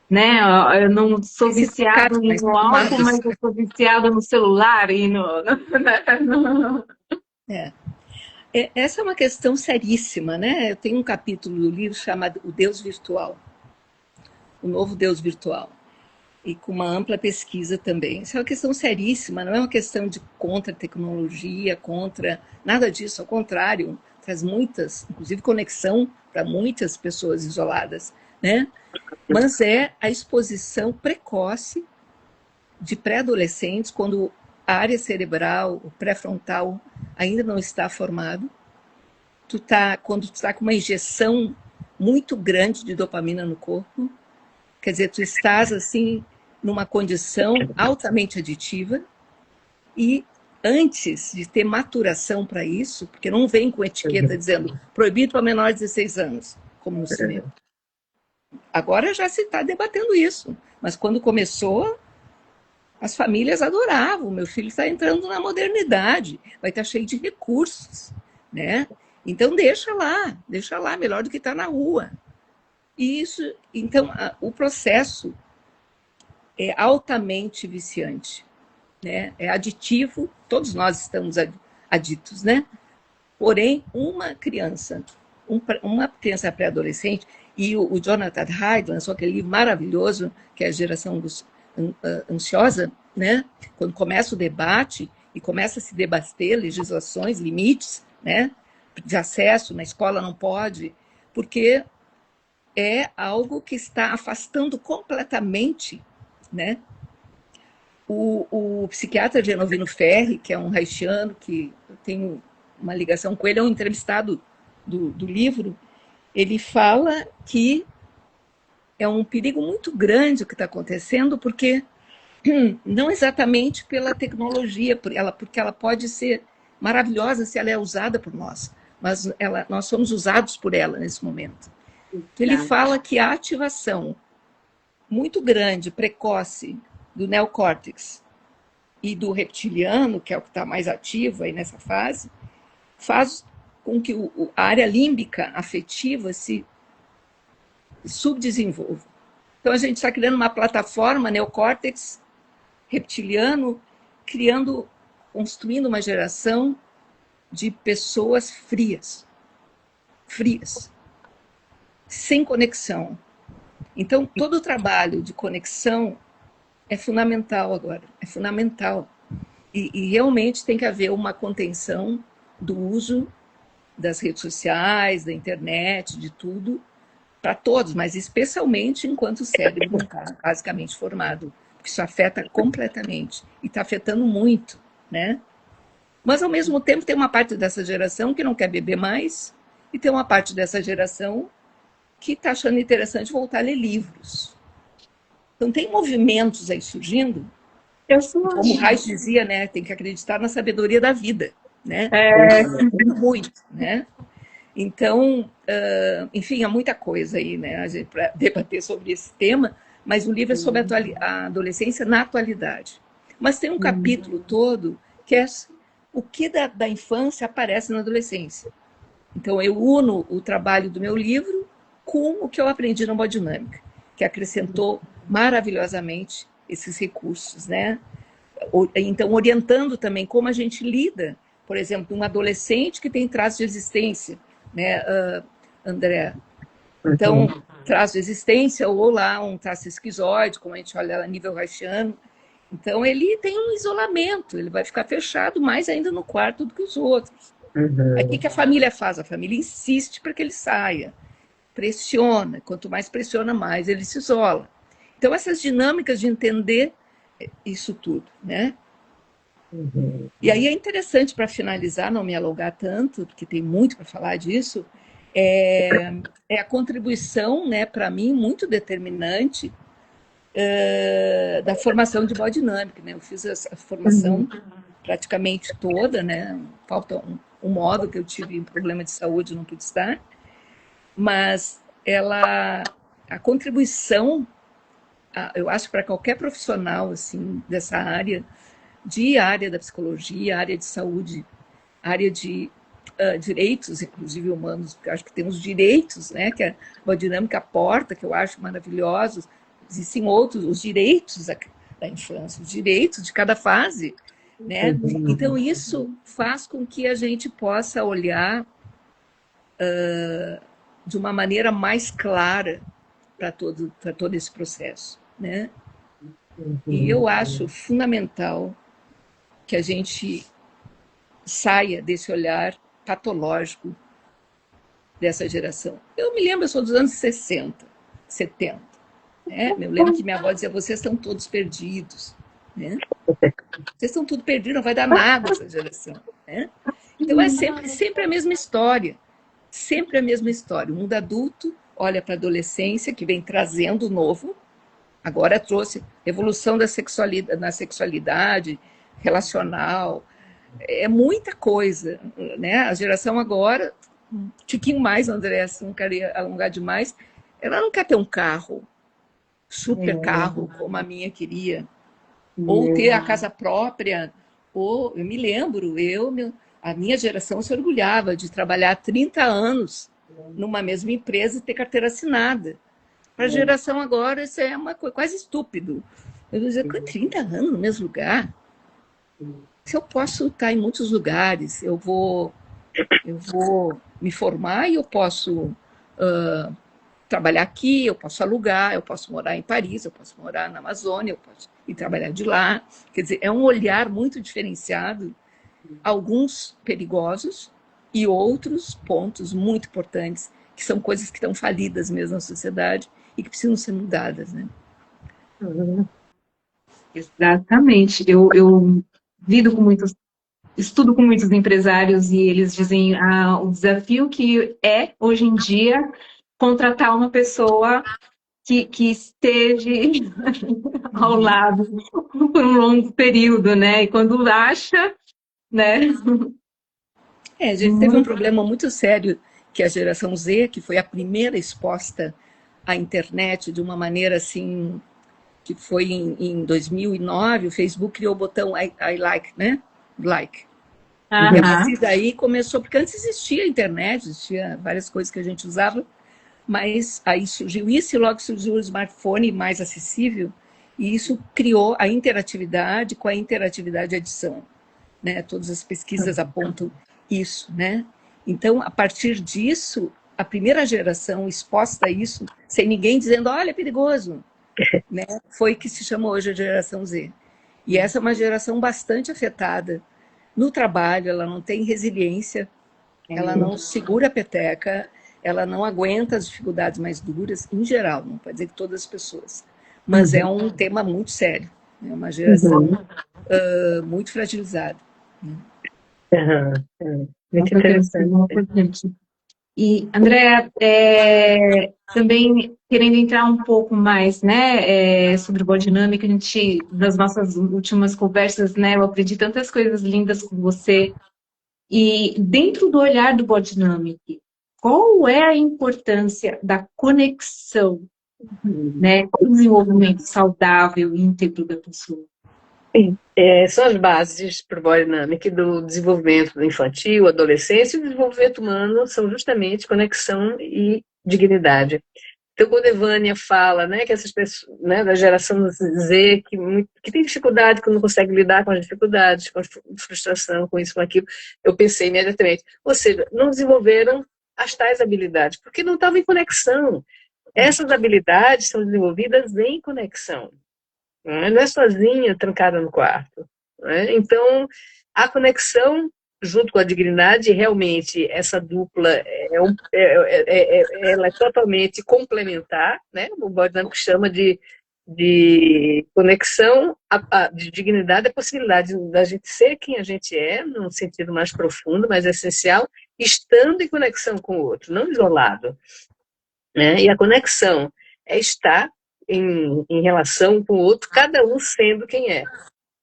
né? Eu não sou viciado no álcool, mas eu sou viciada no celular e Essa é uma questão seríssima, né? Eu tenho um capítulo do livro chamado O Deus Virtual, o Novo Deus Virtual, e com uma ampla pesquisa também. Isso é uma questão seríssima, não é uma questão de contra tecnologia, contra nada disso, ao contrário, traz muitas, inclusive conexão para muitas pessoas isoladas, né? Mas é a exposição precoce de pré-adolescentes, quando a área cerebral, o pré-frontal, ainda não está formado. Quando tu está com uma injeção muito grande de dopamina no corpo, quer dizer, tu estás assim numa condição altamente aditiva, e antes de ter maturação para isso, porque não vem com etiqueta dizendo proibido para menores de 16 anos, como no cinema. Agora já se está debatendo isso, mas quando começou, as famílias adoravam. Meu filho está entrando na modernidade, vai estar cheio de recursos, né? Então deixa lá, melhor do que estar na rua. Então, o processo é altamente viciante, né? É aditivo, todos nós estamos aditos, né? Porém, uma criança pré-adolescente, e o Jonathan Haidt lançou aquele livro maravilhoso, que é a Geração Ansiosa, né? Quando começa o debate e começa a se debater legislações, limites, né? De acesso, na escola não pode, porque é algo que está afastando completamente, né? O psiquiatra Genovino Ferri, que é um haitiano, que eu tenho uma ligação com ele, é um entrevistado do livro, ele fala que é um perigo muito grande o que está acontecendo, porque não exatamente pela tecnologia, porque ela pode ser maravilhosa se ela é usada por nós, mas nós somos usados por ela nesse momento. Ele fala que a ativação muito grande, precoce, do neocórtex e do reptiliano, que é o que está mais ativo aí nessa fase, faz com que a área límbica afetiva se subdesenvolva. Então, a gente está criando uma plataforma neocórtex reptiliano, construindo uma geração de pessoas frias, sem conexão. Então, todo o trabalho de conexão é fundamental agora, é fundamental. E realmente tem que haver uma contenção do uso das redes sociais, da internet, de tudo, para todos, mas especialmente enquanto o cérebro não está basicamente formado, porque isso afeta completamente, e está afetando muito, né? Mas, ao mesmo tempo, tem uma parte dessa geração que não quer beber mais, e tem uma parte dessa geração que está achando interessante voltar a ler livros. Então, tem movimentos aí surgindo, como o Reich dizia, né? Tem que acreditar na sabedoria da vida, né? Muito, né? Então, enfim, há muita coisa aí, né, para debater sobre esse tema, mas o livro é sobre a adolescência na atualidade. Mas tem um capítulo todo que é o que da infância aparece na adolescência. Então, eu uno o trabalho do meu livro com o que eu aprendi na hemodinâmica, que acrescentou maravilhosamente esses recursos, né? Então, orientando também como a gente lida, por exemplo, um adolescente que tem traços de existência, né, André? Então, traço de existência, ou lá um traço esquizoide, como a gente olha a nível reichiano. Então, ele tem um isolamento, ele vai ficar fechado mais ainda no quarto do que os outros. Aí, o que a família faz? A família insiste para que ele saia, pressiona, quanto mais pressiona, mais ele se isola. Então, essas dinâmicas de entender isso tudo, né? E aí é interessante, para finalizar, não me alongar tanto, porque tem muito para falar disso, é a contribuição, né, para mim, muito determinante da formação de biodinâmica, né? Eu fiz essa formação praticamente toda, né? Falta um módulo que eu tive um problema de saúde, não pude estar, mas a contribuição, eu acho, para qualquer profissional assim dessa área da psicologia, área de saúde, área de direitos, inclusive humanos, porque eu acho que tem os direitos, né, que a biodinâmica aporta, que eu acho maravilhosos. Existem outros, os direitos da infância, os direitos de cada fase, né? Então, isso faz com que a gente possa olhar de uma maneira mais clara para todo esse processo, né? E eu acho fundamental que a gente saia desse olhar patológico dessa geração. Eu me lembro, eu sou dos anos 60, 70. Né? Eu lembro que minha avó dizia, vocês estão todos perdidos. Né? Vocês estão tudo perdidos, não vai dar nada essa geração. Né? Então é sempre a mesma história. Sempre a mesma história. O mundo adulto olha para a adolescência, que vem trazendo o novo. Agora trouxe evolução na sexualidade relacional. É muita coisa. Né? A geração agora, um tiquinho mais, André, se não queria alongar demais, ela não quer ter um carro, super carro, como a minha queria, ou ter a casa própria, ou, eu me lembro, a minha geração se orgulhava de trabalhar 30 anos numa mesma empresa e ter carteira assinada. Para a geração agora, isso é uma coisa quase estúpido. Eu vou dizer, 30 anos no mesmo lugar? Se eu posso estar em muitos lugares, eu vou me formar e eu posso trabalhar aqui, eu posso alugar, eu posso morar em Paris, eu posso morar na Amazônia, eu posso ir trabalhar de lá. Quer dizer, é um olhar muito diferenciado, alguns perigosos e outros pontos muito importantes, que são coisas que estão falidas mesmo na sociedade e que precisam ser mudadas, né? Exatamente. Eu lido com muitos, estudo com muitos empresários e eles dizem o desafio que é, hoje em dia, contratar uma pessoa que esteja ao lado por um longo período, né? E quando acha, né? A gente teve um problema muito sério que a geração Z, que foi a primeira exposta à internet de uma maneira assim, que foi em 2009, o Facebook criou o botão I like, né? Like. E a partir daí começou, porque antes existia a internet, existia várias coisas que a gente usava, mas aí surgiu isso e logo surgiu o smartphone mais acessível, e isso criou a interatividade com a interatividade adição. Né? Todas as pesquisas apontam isso. Né? Então, a partir disso, a primeira geração exposta a isso, sem ninguém dizendo, olha, é perigoso, né? Foi que se chama hoje a geração Z. E essa é uma geração bastante afetada no trabalho, ela não tem resiliência, ela não segura a peteca, ela não aguenta as dificuldades mais duras, em geral, não pode dizer que todas as pessoas. Mas é um tema muito sério, é uma geração muito fragilizada. Muito interessante. E, Andréa, também querendo entrar um pouco mais, né, sobre biodinâmica, a gente, das nossas últimas conversas, né, eu aprendi tantas coisas lindas com você. E dentro do olhar do biodinâmico, qual é a importância da conexão, né, com o desenvolvimento saudável e íntegro da pessoa? São as bases para o biodinâmico do desenvolvimento infantil, adolescência, e o desenvolvimento humano são justamente conexão e dignidade. Então, quando a Evânia fala, né, que essas pessoas, né, da geração Z, que tem dificuldade, que não consegue lidar com as dificuldades, com a frustração, com isso, com aquilo, eu pensei imediatamente, ou seja, não desenvolveram as tais habilidades, porque não estavam em conexão. Essas habilidades são desenvolvidas em conexão. Não é sozinha, trancada no quarto. Né? Então, a conexão junto com a dignidade, realmente, essa dupla ela é totalmente complementar, né? O biodinâmico chama de conexão, de dignidade, a possibilidade da gente ser quem a gente é, num sentido mais profundo, mais essencial, estando em conexão com o outro, não isolado, né? E a conexão é estar em relação com o outro, cada um sendo quem é.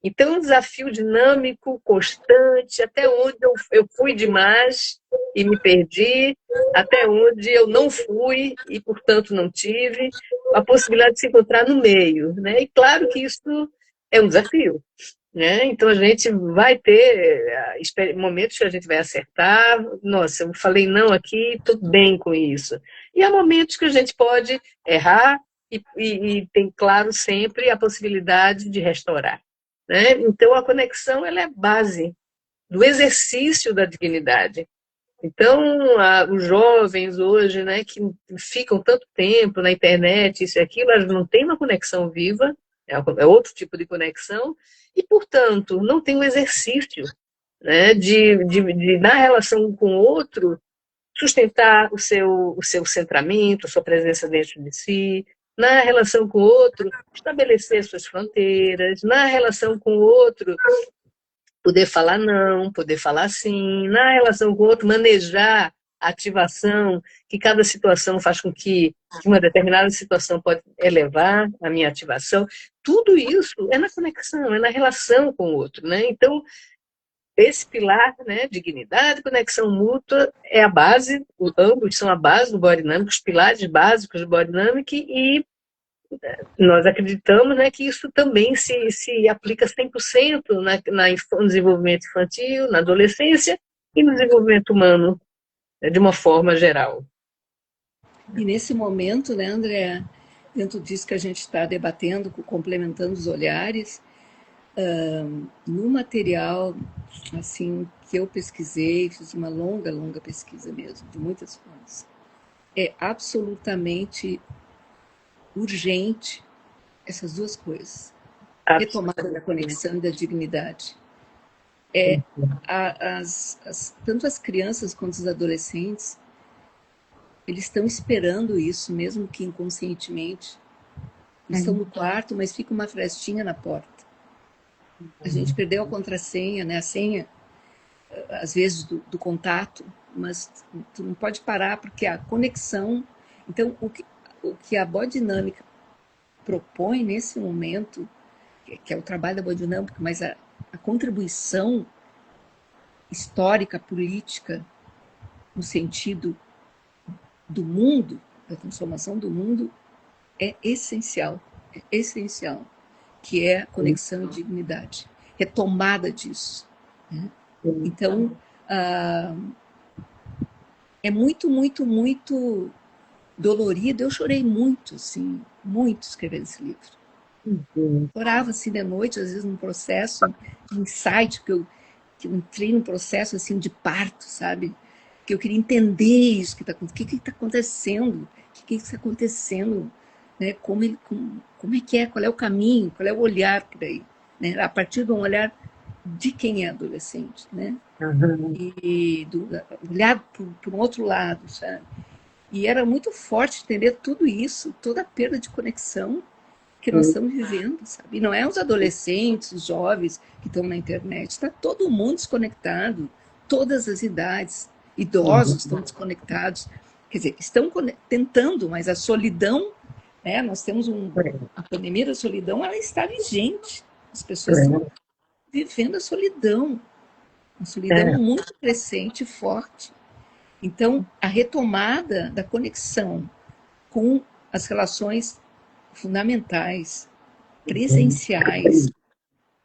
Então, um desafio dinâmico, constante, até onde eu fui demais e me perdi, até onde eu não fui e, portanto, não tive a possibilidade de se encontrar no meio, né? E claro que isso é um desafio, né? Então, a gente vai ter momentos que a gente vai acertar, nossa, eu falei não aqui, tudo bem com isso. E há momentos que a gente pode errar e tem, claro, sempre a possibilidade de restaurar, né? Então, a conexão ela é a base do exercício da dignidade. Então, os jovens hoje, né, que ficam tanto tempo na internet, isso e aquilo, elas não têm uma conexão viva, é outro tipo de conexão, e, portanto, não tem um exercício, né, na relação com o outro, sustentar o seu centramento, a sua presença dentro de si, na relação com o outro, estabelecer suas fronteiras, na relação com o outro, poder falar não, poder falar sim, na relação com o outro, manejar a ativação, que cada situação faz com que uma determinada situação pode elevar a minha ativação. Tudo isso é na conexão, é na relação com o outro, né? Então, esse pilar, né, dignidade, conexão mútua, é a base, ambos são a base do Body Dynamic, os pilares básicos do Body Dynamic, e nós acreditamos, né, que isso também se aplica 100% no desenvolvimento infantil, na adolescência e no desenvolvimento humano, né, de uma forma geral. E nesse momento, né, André, dentro disso que a gente está debatendo, complementando os olhares, no material assim que eu pesquisei, fiz uma longa pesquisa mesmo, de muitas fontes, é absolutamente urgente essas duas coisas. Retomada da conexão e da dignidade. Tanto as crianças quanto os adolescentes, eles estão esperando isso, mesmo que inconscientemente. Eles estão no quarto, mas fica uma frestinha na porta. A gente perdeu a contrassenha, né? A senha, às vezes, do contato, mas tu não pode parar, porque a conexão... Então, o que a Bodinâmica propõe nesse momento, que é o trabalho da Bodinâmica, mas a contribuição histórica, política, no sentido do mundo, da transformação do mundo, é essencial, que é a conexão e dignidade, retomada disso, né? Então, é muito dolorido. Eu chorei muito, assim, muito escrevendo esse livro. Chorava assim de noite, às vezes num processo de insight, que eu entrei num processo assim de parto, sabe? Que eu queria entender isso que está acontecendo, o que está acontecendo, o que está acontecendo, né? Como é que é, qual é o caminho, qual é o olhar por aí, né? A partir de um olhar de quem é adolescente, né? E olhar por um outro lado, sabe? E era muito forte entender tudo isso, toda a perda de conexão que nós estamos vivendo, sabe? E não é os adolescentes, os jovens que estão na internet, está todo mundo desconectado, todas as idades, idosos estão desconectados, quer dizer, estão tentando, mas a solidão, né? Nós temos a pandemia da solidão, ela está vigente, as pessoas estão vivendo a solidão, uma solidão muito crescente e forte. Então, a retomada da conexão com as relações fundamentais, presenciais,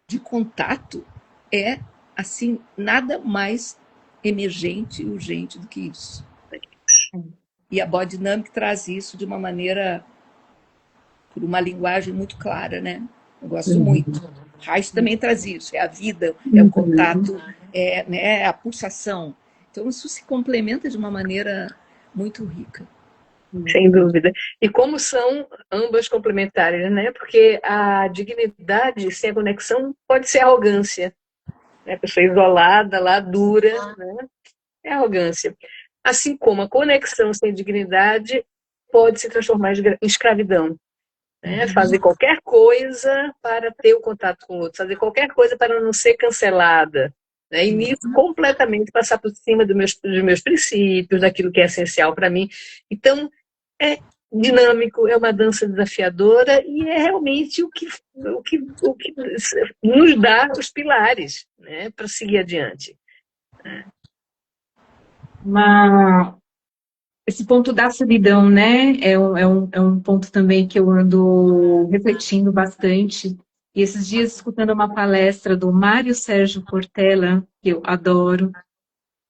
de contato, é, assim, nada mais emergente e urgente do que isso. E a Body Dynamic traz isso de uma maneira, por uma linguagem muito clara, né? Eu gosto muito. Reich também traz isso, é a vida, é o contato, né, a pulsação. Então, isso se complementa de uma maneira muito rica. Sem dúvida. E como são ambas complementares, né? Porque a dignidade sem a conexão pode ser arrogância, né? A pessoa isolada, lá, dura, né? É arrogância. Assim como a conexão sem dignidade pode se transformar em escravidão, né? Fazer qualquer coisa para ter o contato com o outro, fazer qualquer coisa para não ser cancelada, né? E nisso, completamente passar por cima dos meus princípios, daquilo que é essencial para mim. Então, é dinâmico, é uma dança desafiadora e é realmente o que nos dá os pilares, né, para seguir adiante. Esse ponto da solidão, né, é um ponto também que eu ando refletindo bastante. E esses dias, escutando uma palestra do Mário Sérgio Cortella, que eu adoro,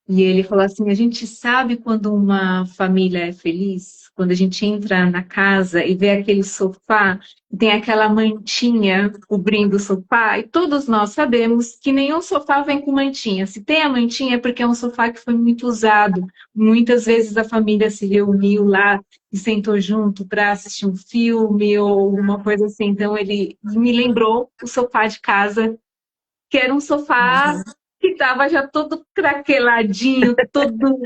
e ele falou assim: a gente sabe quando uma família é feliz, quando a gente entra na casa e vê aquele sofá, e tem aquela mantinha cobrindo o sofá, e todos nós sabemos que nenhum sofá vem com mantinha. Se tem a mantinha é porque é um sofá que foi muito usado. Muitas vezes a família se reuniu lá e sentou junto para assistir um filme ou alguma coisa assim. Então ele me lembrou o sofá de casa, que era um sofá que estava já todo craqueladinho, todo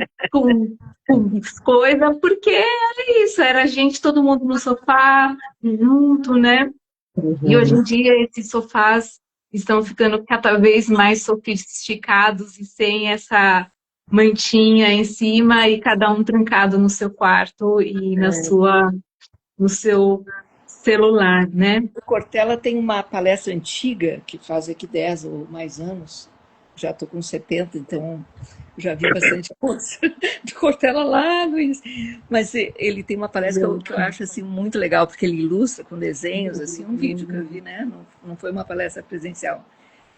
com coisa, porque era isso, era a gente, todo mundo no sofá, junto, né? E hoje em dia esses sofás estão ficando cada vez mais sofisticados e sem essa mantinha em cima e cada um trancado no seu quarto e no seu celular, né? O Cortella tem uma palestra antiga, que faz aqui 10 ou mais anos, já estou com 70, então já vi bastante coisa do Cortella lá no início. Mas ele tem uma palestra que eu acho assim, muito legal, porque ele ilustra com desenhos, assim, um vídeo que eu vi, né? Não foi uma palestra presencial.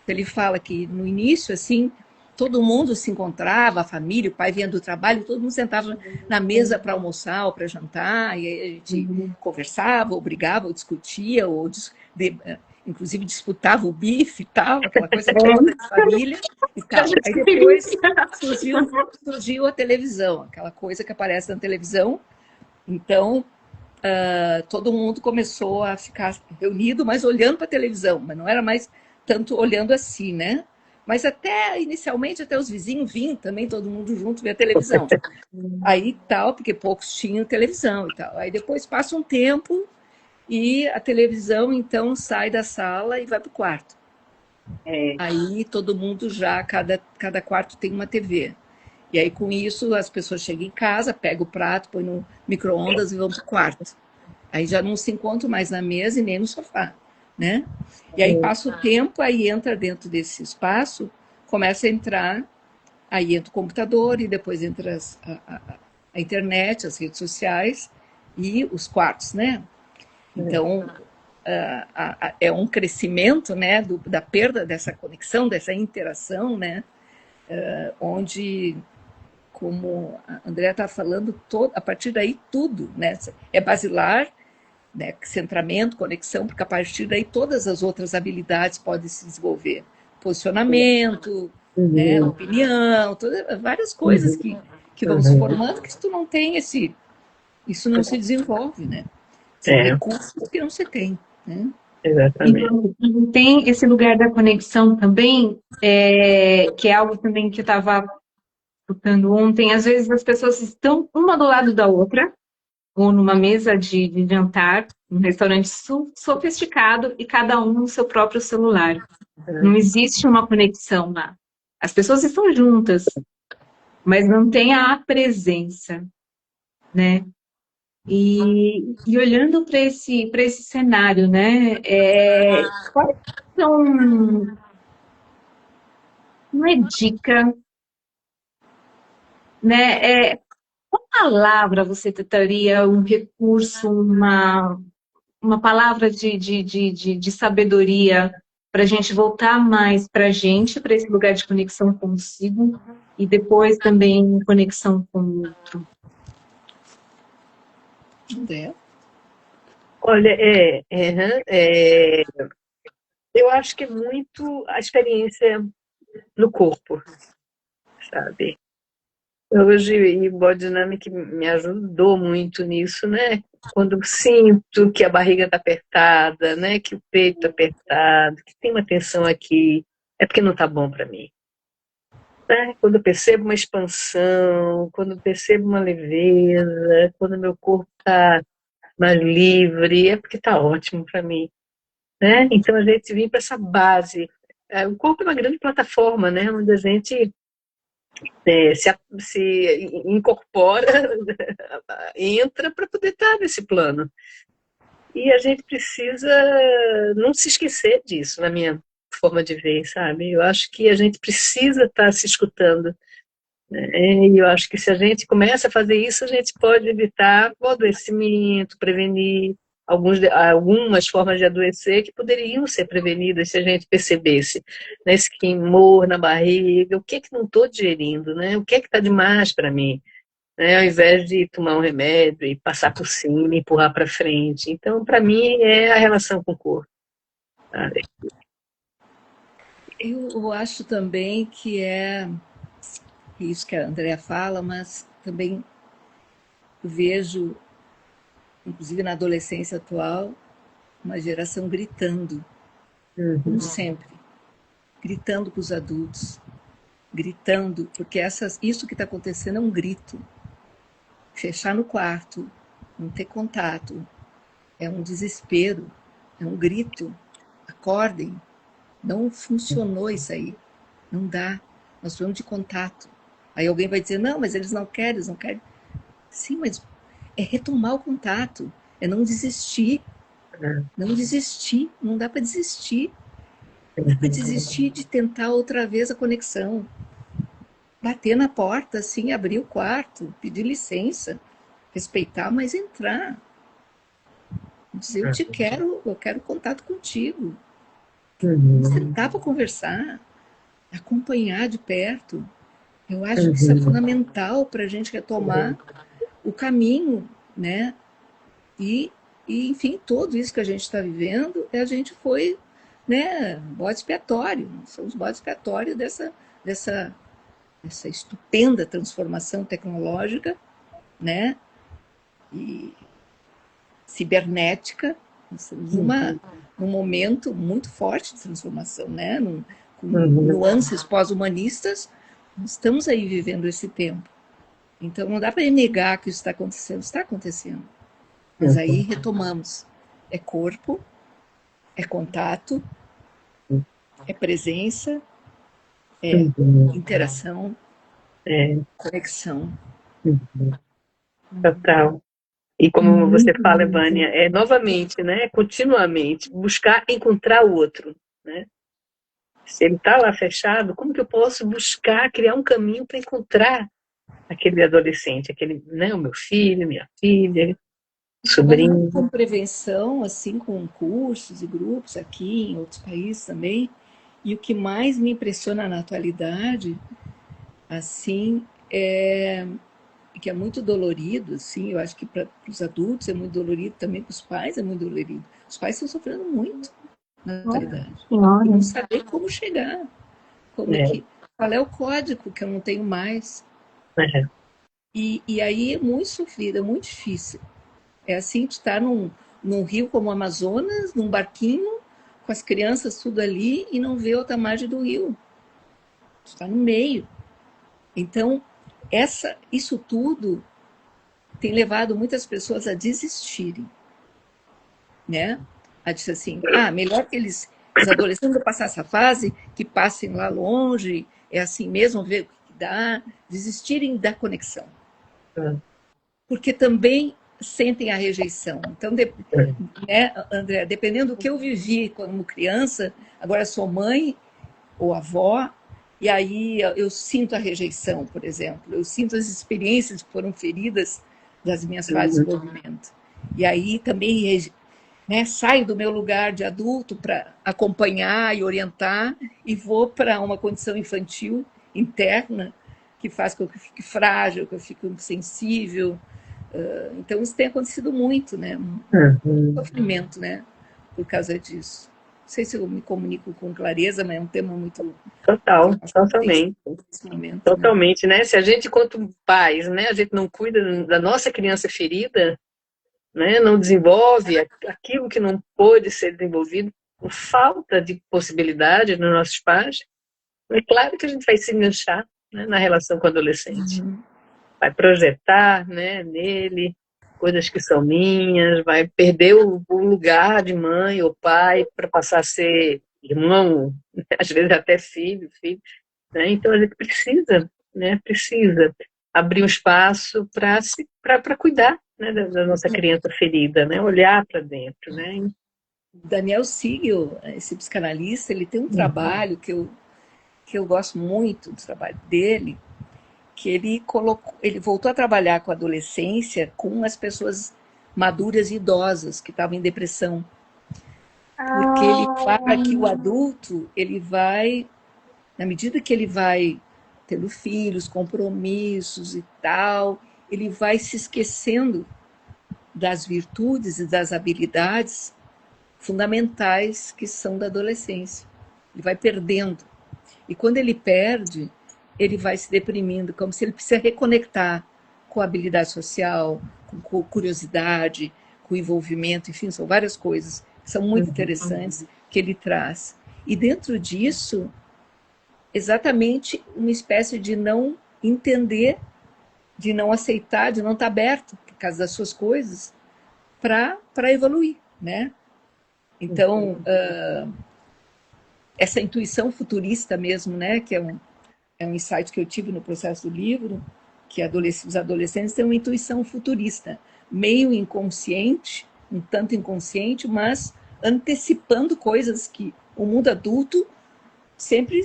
Ele fala que no início, assim, todo mundo se encontrava, a família, o pai vinha do trabalho, todo mundo sentava na mesa para almoçar ou para jantar, e aí a gente conversava, ou brigava, ou discutia, inclusive disputava o bife e tal, aquela coisa toda de família e tal. Aí depois surgiu a televisão, aquela coisa que aparece na televisão. Então, todo mundo começou a ficar reunido, mas olhando para a televisão, mas não era mais tanto olhando assim, né? Mas inicialmente, até os vizinhos vinham também, todo mundo junto ver a televisão. Aí tal, porque poucos tinham televisão e tal. Aí depois passa um tempo e a televisão, então, sai da sala e vai para o quarto. Aí todo mundo cada quarto tem uma TV. E aí com isso as pessoas chegam em casa, pegam o prato, põem no micro-ondas e vão para o quarto. Aí já não se encontram mais na mesa e nem no sofá, né? E aí passa o tempo, aí entra dentro desse espaço, começa a entrar, aí entra o computador e depois entra a internet, as redes sociais e os quartos, né? Então, é um crescimento, né, da perda dessa conexão, dessa interação, né? Onde, como a Andrea está falando, a partir daí tudo, né? É basilar, né, centramento, conexão, porque a partir daí todas as outras habilidades podem se desenvolver. Posicionamento, né, opinião, várias coisas que vão se formando, que se tu não tem isso não se desenvolve, né? São recursos que não se tem, né? Exatamente. E tem esse lugar da conexão também, que é algo também que eu estava escutando ontem. Às vezes as pessoas estão uma do lado da outra, ou numa mesa de jantar, num restaurante sofisticado, e cada um no seu próprio celular. Não existe uma conexão lá. As pessoas estão juntas, mas não tem a presença, né? E olhando para esse cenário, né? Quais são uma dica, né? Qual palavra você trataria, um recurso, uma palavra de sabedoria para a gente voltar mais para a gente, para esse lugar de conexão consigo e depois também conexão com o outro? Olha, eu acho que é muito a experiência no corpo, sabe? Hoje, o Body Dynamic me ajudou muito nisso, né? Quando eu sinto que a barriga está apertada, né? Que o peito está apertado, que tem uma tensão aqui, é porque não está bom para mim. Né? Quando eu percebo uma expansão, quando eu percebo uma leveza, quando meu corpo está mais livre, é porque está ótimo para mim. Né? Então a gente vem para essa base o corpo é uma grande plataforma, né? Onde a gente se incorpora, entra para poder estar nesse plano. E a gente precisa não se esquecer disso, na minha forma de ver, sabe? Eu acho que a gente precisa estar se escutando, né? E eu acho que se a gente começa a fazer isso, a gente pode evitar o adoecimento, prevenir algumas formas de adoecer que poderiam ser prevenidas se a gente percebesse, né, esse queimor na barriga, o que é que não estou digerindo, né? O que é que está demais para mim? Né, ao invés de tomar um remédio e passar por cima, empurrar para frente. Então, para mim, é a relação com o corpo. Sabe? Eu acho também que é isso que a Andrea fala, mas também vejo, inclusive na adolescência atual, uma geração gritando, como sempre, gritando com os adultos, gritando, porque isso que está acontecendo é um grito. Fechar no quarto, não ter contato, é um desespero, é um grito. Acordem, não funcionou isso aí, não dá, nós precisamos de contato. Aí alguém vai dizer, não, mas eles não querem, eles não querem. Sim, mas é retomar o contato, é não desistir, não desistir, não dá para desistir. Não dá para desistir de tentar outra vez a conexão. Bater na porta, assim, abrir o quarto, pedir licença, respeitar, mas entrar. Dizer, eu quero contato contigo. Sentar para conversar, acompanhar de perto. Eu acho que isso é fundamental para a gente retomar o caminho, né? E, enfim, tudo isso que a gente está vivendo, a gente foi, né, bode expiatório. Somos bode expiatório dessa estupenda transformação tecnológica, né? E cibernética. Nós estamos num momento muito forte de transformação, né? Com nuances pós-humanistas, estamos aí vivendo esse tempo. Então, não dá para negar que isso está acontecendo. Está acontecendo. Mas aí retomamos. É corpo, é contato, é presença, é interação, conexão. Total. E como você fala, Vânia, novamente, né, continuamente, buscar encontrar o outro, né? Se ele está lá fechado, como que eu posso buscar, criar um caminho para encontrar aquele adolescente, né, o meu filho, minha filha, sobrinho. Com prevenção, assim, com cursos e grupos aqui, em outros países também. E o que mais me impressiona na atualidade, assim, que é muito dolorido, assim, eu acho que para os adultos é muito dolorido, também para os pais é muito dolorido. Os pais estão sofrendo muito na atualidade. E não saber como chegar, qual é o código que eu não tenho mais. E aí é muito sofrido, é muito difícil. É assim, de estar num rio como o Amazonas, num barquinho, com as crianças tudo ali e não ver outra margem do rio. Está no meio. Então, isso tudo tem levado muitas pessoas a desistirem, né? A dizer assim, melhor que os adolescentes passar essa fase, que passem lá longe, é assim mesmo, ver o que dá, desistirem da conexão. Porque também sentem a rejeição. Então, né, André, dependendo do que eu vivi como criança, agora sou mãe ou avó, e aí eu sinto a rejeição, por exemplo. Eu sinto as experiências que foram feridas das minhas fases de desenvolvimento. E aí também, né, saio do meu lugar de adulto para acompanhar e orientar e vou para uma condição infantil interna que faz com que eu fique frágil, que eu fique sensível. Então isso tem acontecido muito, né? Sofrimento, né? Por causa disso. Não sei se eu me comunico com clareza, mas é um tema muito... Totalmente. Momento, totalmente, né? Se a gente, quanto pais, né, a gente não cuida da nossa criança ferida, né, não desenvolve aquilo que não pôde ser desenvolvido por falta de possibilidade nos nossos pais, é claro que a gente vai se enganchar, né, na relação com o adolescente. Vai projetar, né, nele coisas que são minhas, vai perder o lugar de mãe ou pai para passar a ser irmão, às vezes até filho, né? Então a gente precisa, né? Precisa abrir um espaço para cuidar, né? Da nossa criança ferida, né? Olhar para dentro, né? Daniel Siegel, esse psicanalista, ele tem um trabalho que eu gosto muito do trabalho dele, que ele voltou a trabalhar com a adolescência com as pessoas maduras e idosas que estavam em depressão. Porque ele fala que o adulto, ele vai, na medida que ele vai tendo filhos, compromissos e tal, ele vai se esquecendo das virtudes e das habilidades fundamentais que são da adolescência. Ele vai perdendo. E quando ele perde, ele vai se deprimindo, como se ele precisa reconectar com a habilidade social, com curiosidade, com envolvimento, enfim, são várias coisas que são muito interessantes que ele traz. E dentro disso, exatamente uma espécie de não entender, de não aceitar, de não estar aberto por causa das suas coisas para evoluir, né? Então, essa intuição futurista mesmo, né, que é um insight que eu tive no processo do livro, que os adolescentes têm uma intuição futurista, meio inconsciente, um tanto inconsciente, mas antecipando coisas que o mundo adulto sempre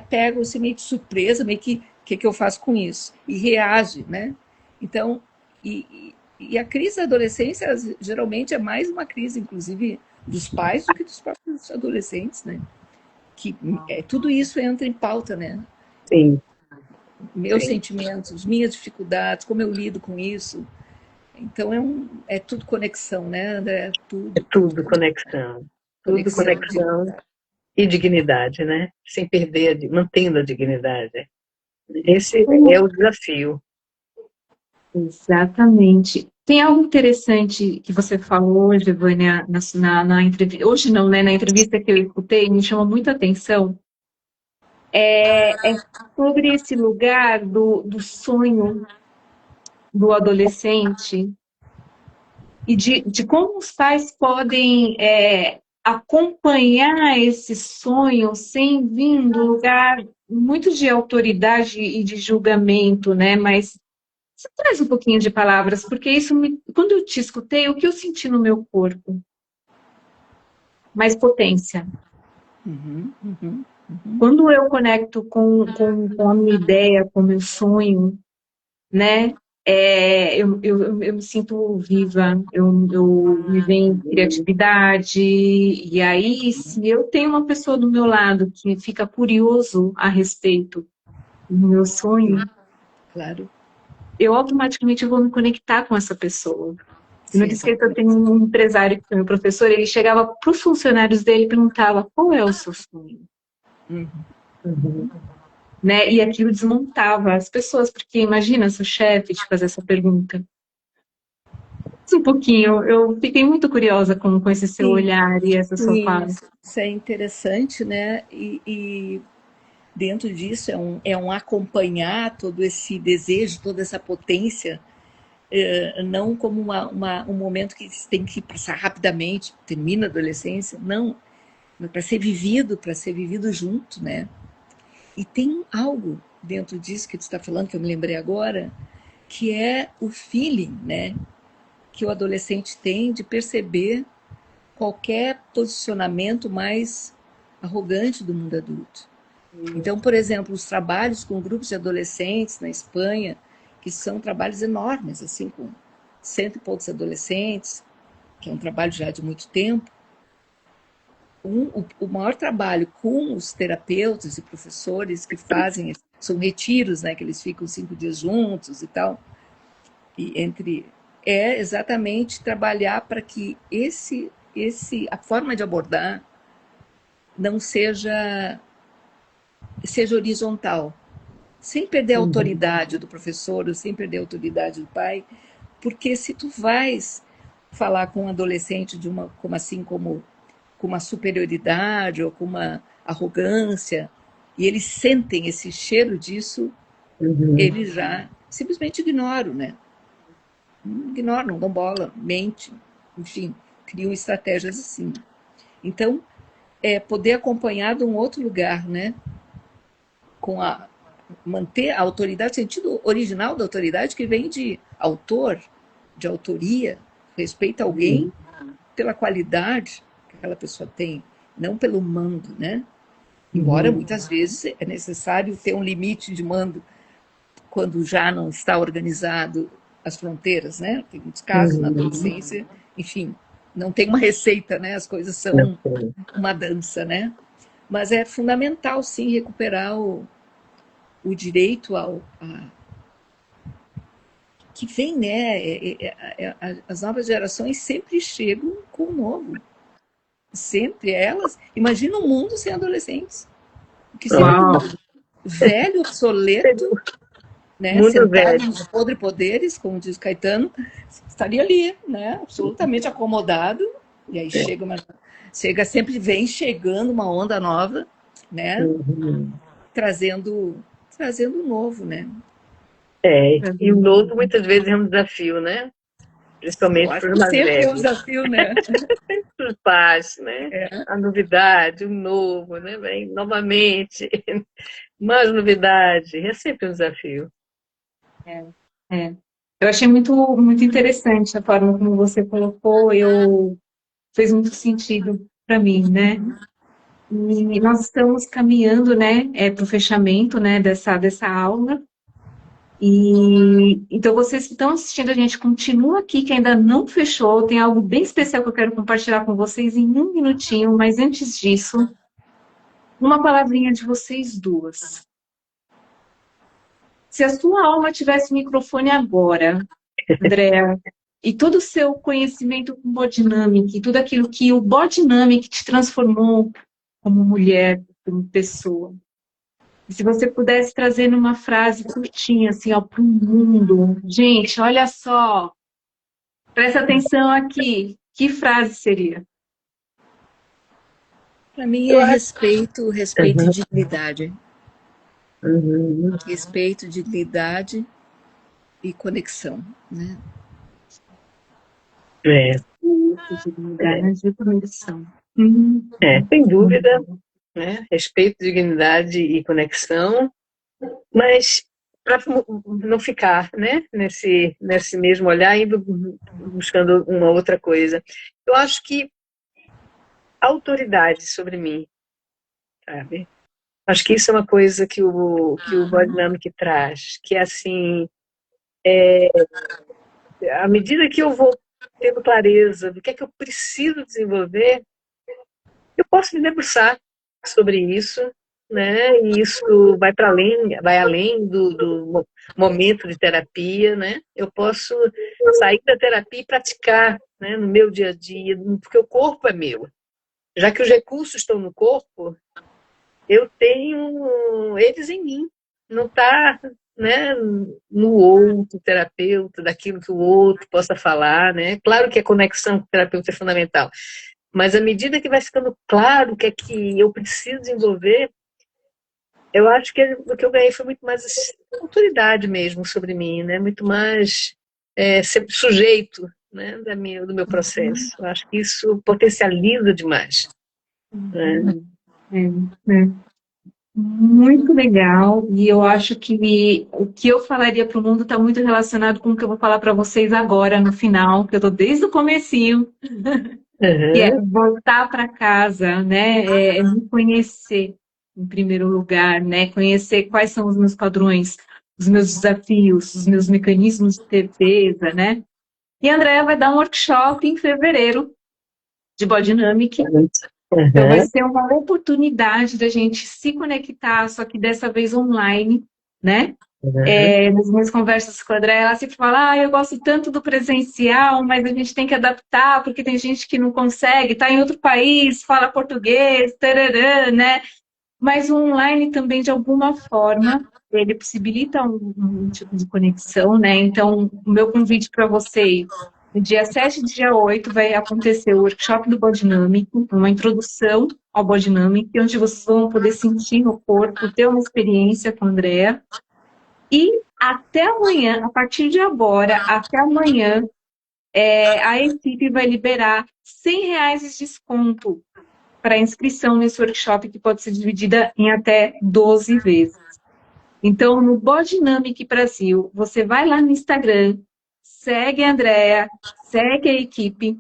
pega assim, meio de surpresa, meio que o que eu faço com isso? E reage, né? Então, e a crise da adolescência geralmente é mais uma crise, inclusive, dos pais do que dos próprios adolescentes, né? Que tudo isso entra em pauta, né? Sim, Meus sim. sentimentos, minhas dificuldades, como eu lido com isso. Então é tudo conexão, né, André? É tudo conexão. Tudo Conexão. conexão e dignidade, né? Sem perder, mantendo a dignidade. Esse é o desafio. Exatamente. Tem algo interessante que você falou hoje, Vânia, na entrevista. Hoje não, né? Na entrevista que eu escutei, me chamou muita atenção. É sobre esse lugar do sonho do adolescente e de como os pais podem acompanhar esse sonho sem vir do lugar muito de autoridade e de julgamento, né? Mas você traz um pouquinho de palavras, porque quando eu te escutei, o que eu senti no meu corpo? Mais potência. Quando eu conecto com a minha ideia, com o meu sonho, né? Eu me sinto viva, me vem criatividade, e aí, se eu tenho uma pessoa do meu lado que fica curioso a respeito do meu sonho, Claro. eu automaticamente vou me conectar com essa pessoa. Eu não Sim, esqueço, eu tenho um empresário que foi meu professor, ele chegava para os funcionários dele e perguntava qual é o seu sonho? Né? E aquilo desmontava as pessoas, porque imagina seu chefe te fazer essa pergunta. Um pouquinho, eu fiquei muito curiosa com esse seu sim, olhar e essa sua fala. isso é interessante, né? E dentro disso é um acompanhar todo esse desejo, toda essa potência, não como um momento que tem que passar rapidamente, termina a adolescência, não, para ser vivido junto, né? E tem algo dentro disso que tu está falando, que eu me lembrei agora, que é o feeling, né? Que o adolescente tem de perceber qualquer posicionamento mais arrogante do mundo adulto. Então, por exemplo, os trabalhos com grupos de adolescentes na Espanha, que são trabalhos enormes, assim, com 100 e poucos adolescentes, que é um trabalho já de muito tempo. O maior trabalho com os terapeutas e professores que fazem, são retiros, né, que eles ficam 5 dias juntos e tal, e é exatamente trabalhar para que a forma de abordar não seja horizontal, sem perder a autoridade do professor, ou sem perder a autoridade do pai, porque se tu vais falar com um adolescente como com uma superioridade ou com uma arrogância, e eles sentem esse cheiro disso, eles já simplesmente ignoram, né? Ignoram, não dão bola, mentem, enfim, criam estratégias assim. Então, poder acompanhar de um outro lugar, né? Manter a autoridade, o sentido original da autoridade, que vem de autor, de autoria, respeita alguém pela qualidade que aquela pessoa tem, não pelo mando, né? Embora muitas vezes é necessário ter um limite de mando quando já não está organizado as fronteiras, né? Tem muitos casos na adolescência, enfim, não tem uma receita, né? As coisas são uma dança, né? Mas é fundamental, sim, recuperar o direito que vem, né? As novas gerações sempre chegam com o novo. Sempre elas. Imagina um mundo sem adolescentes. Que seria um velho, obsoleto, né? Sentado nos podres, como diz Caetano, estaria ali, né? Absolutamente acomodado. E aí sempre vem chegando uma onda nova, né? Trazendo o novo, né? E o novo muitas vezes é um desafio, né? Principalmente para os mais velhos. Sempre é um desafio, né? Para os pais, né? A novidade, o novo, né? Vem novamente, mais novidade, é sempre um desafio. Eu achei muito, muito interessante a forma como você colocou, fez muito sentido para mim, né? E nós estamos caminhando, né, para o fechamento, né, dessa aula. E então vocês que estão assistindo a gente, continua aqui que ainda não fechou. Tem algo bem especial que eu quero compartilhar com vocês em um minutinho, mas antes disso, uma palavrinha de vocês duas. Se a sua alma tivesse microfone agora, Andréa, e todo o seu conhecimento com Bodynamic, e tudo aquilo que o Bodynamic te transformou como mulher, como pessoa. E se você pudesse trazer numa frase curtinha, assim, ó, para o mundo. Gente, olha só. Presta atenção aqui. Que frase seria? Para mim é respeito e dignidade. Respeito, dignidade e conexão, né? Dignidade e conexão. Sem dúvida, né? Respeito, dignidade e conexão, mas para não ficar, né? nesse mesmo olhar, indo buscando uma outra coisa. Eu acho que autoridade sobre mim, sabe? Acho que isso é uma coisa que o Bodynamic traz, que é assim, à medida que eu vou tendo clareza do que é que eu preciso desenvolver, eu posso me debruçar sobre isso, né? E isso vai além do momento de terapia, né? Eu posso sair da terapia e praticar, né, no meu dia a dia, porque o corpo é meu. Já que os recursos estão no corpo, eu tenho eles em mim. Não está, né, no outro terapeuta, daquilo que o outro possa falar, né? Claro que a conexão com o terapeuta é fundamental. Mas à medida que vai ficando claro o que é que eu preciso desenvolver, eu acho que o que eu ganhei foi muito mais autoridade mesmo sobre mim, né? Muito mais ser sujeito, né, do meu processo. Eu acho que isso potencializa demais. Muito legal, e eu acho que o que eu falaria para o mundo está muito relacionado com o que eu vou falar para vocês agora, no final, que eu estou desde o comecinho, que é voltar para casa, né? Me conhecer, em primeiro lugar, né? Conhecer quais são os meus padrões, os meus desafios, os meus mecanismos de defesa, né? E a Andréa vai dar um workshop em fevereiro de Bodynamic. Então vai ser uma oportunidade da gente se conectar, só que dessa vez online, né? Nas minhas conversas com a Andréa, ela sempre fala, eu gosto tanto do presencial, mas a gente tem que adaptar, porque tem gente que não consegue, está em outro país, fala português, tararã, né? Mas o online também, de alguma forma, ele possibilita um tipo de conexão, né? Então, o meu convite para vocês, no dia 7 e dia 8, vai acontecer o workshop do Bodynamic, uma introdução ao Bodynamic, onde vocês vão poder sentir no corpo, ter uma experiência com a Andréa. E até amanhã, a partir de agora, até amanhã, a equipe vai liberar R$100 de desconto para inscrição nesse workshop, que pode ser dividida em até 12 vezes. Então, no Bodynamic Brasil, você vai lá no Instagram, segue a Andrea, segue a equipe,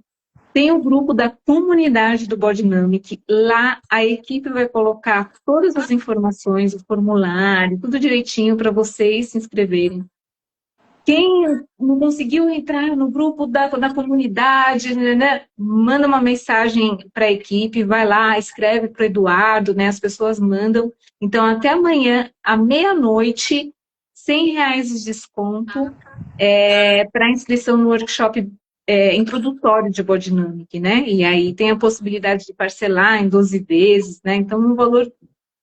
tem o grupo da comunidade do Bodynamic. Lá a equipe vai colocar todas as informações, o formulário, tudo direitinho para vocês se inscreverem. Quem não conseguiu entrar no grupo da comunidade, né, manda uma mensagem para a equipe, vai lá, escreve para o Eduardo, né, as pessoas mandam. Então, até amanhã, à meia-noite, R$ 100 de desconto para inscrição no workshop introdutório de Bodynamic, né? E aí tem a possibilidade de parcelar em 12 vezes, né? Então, um valor,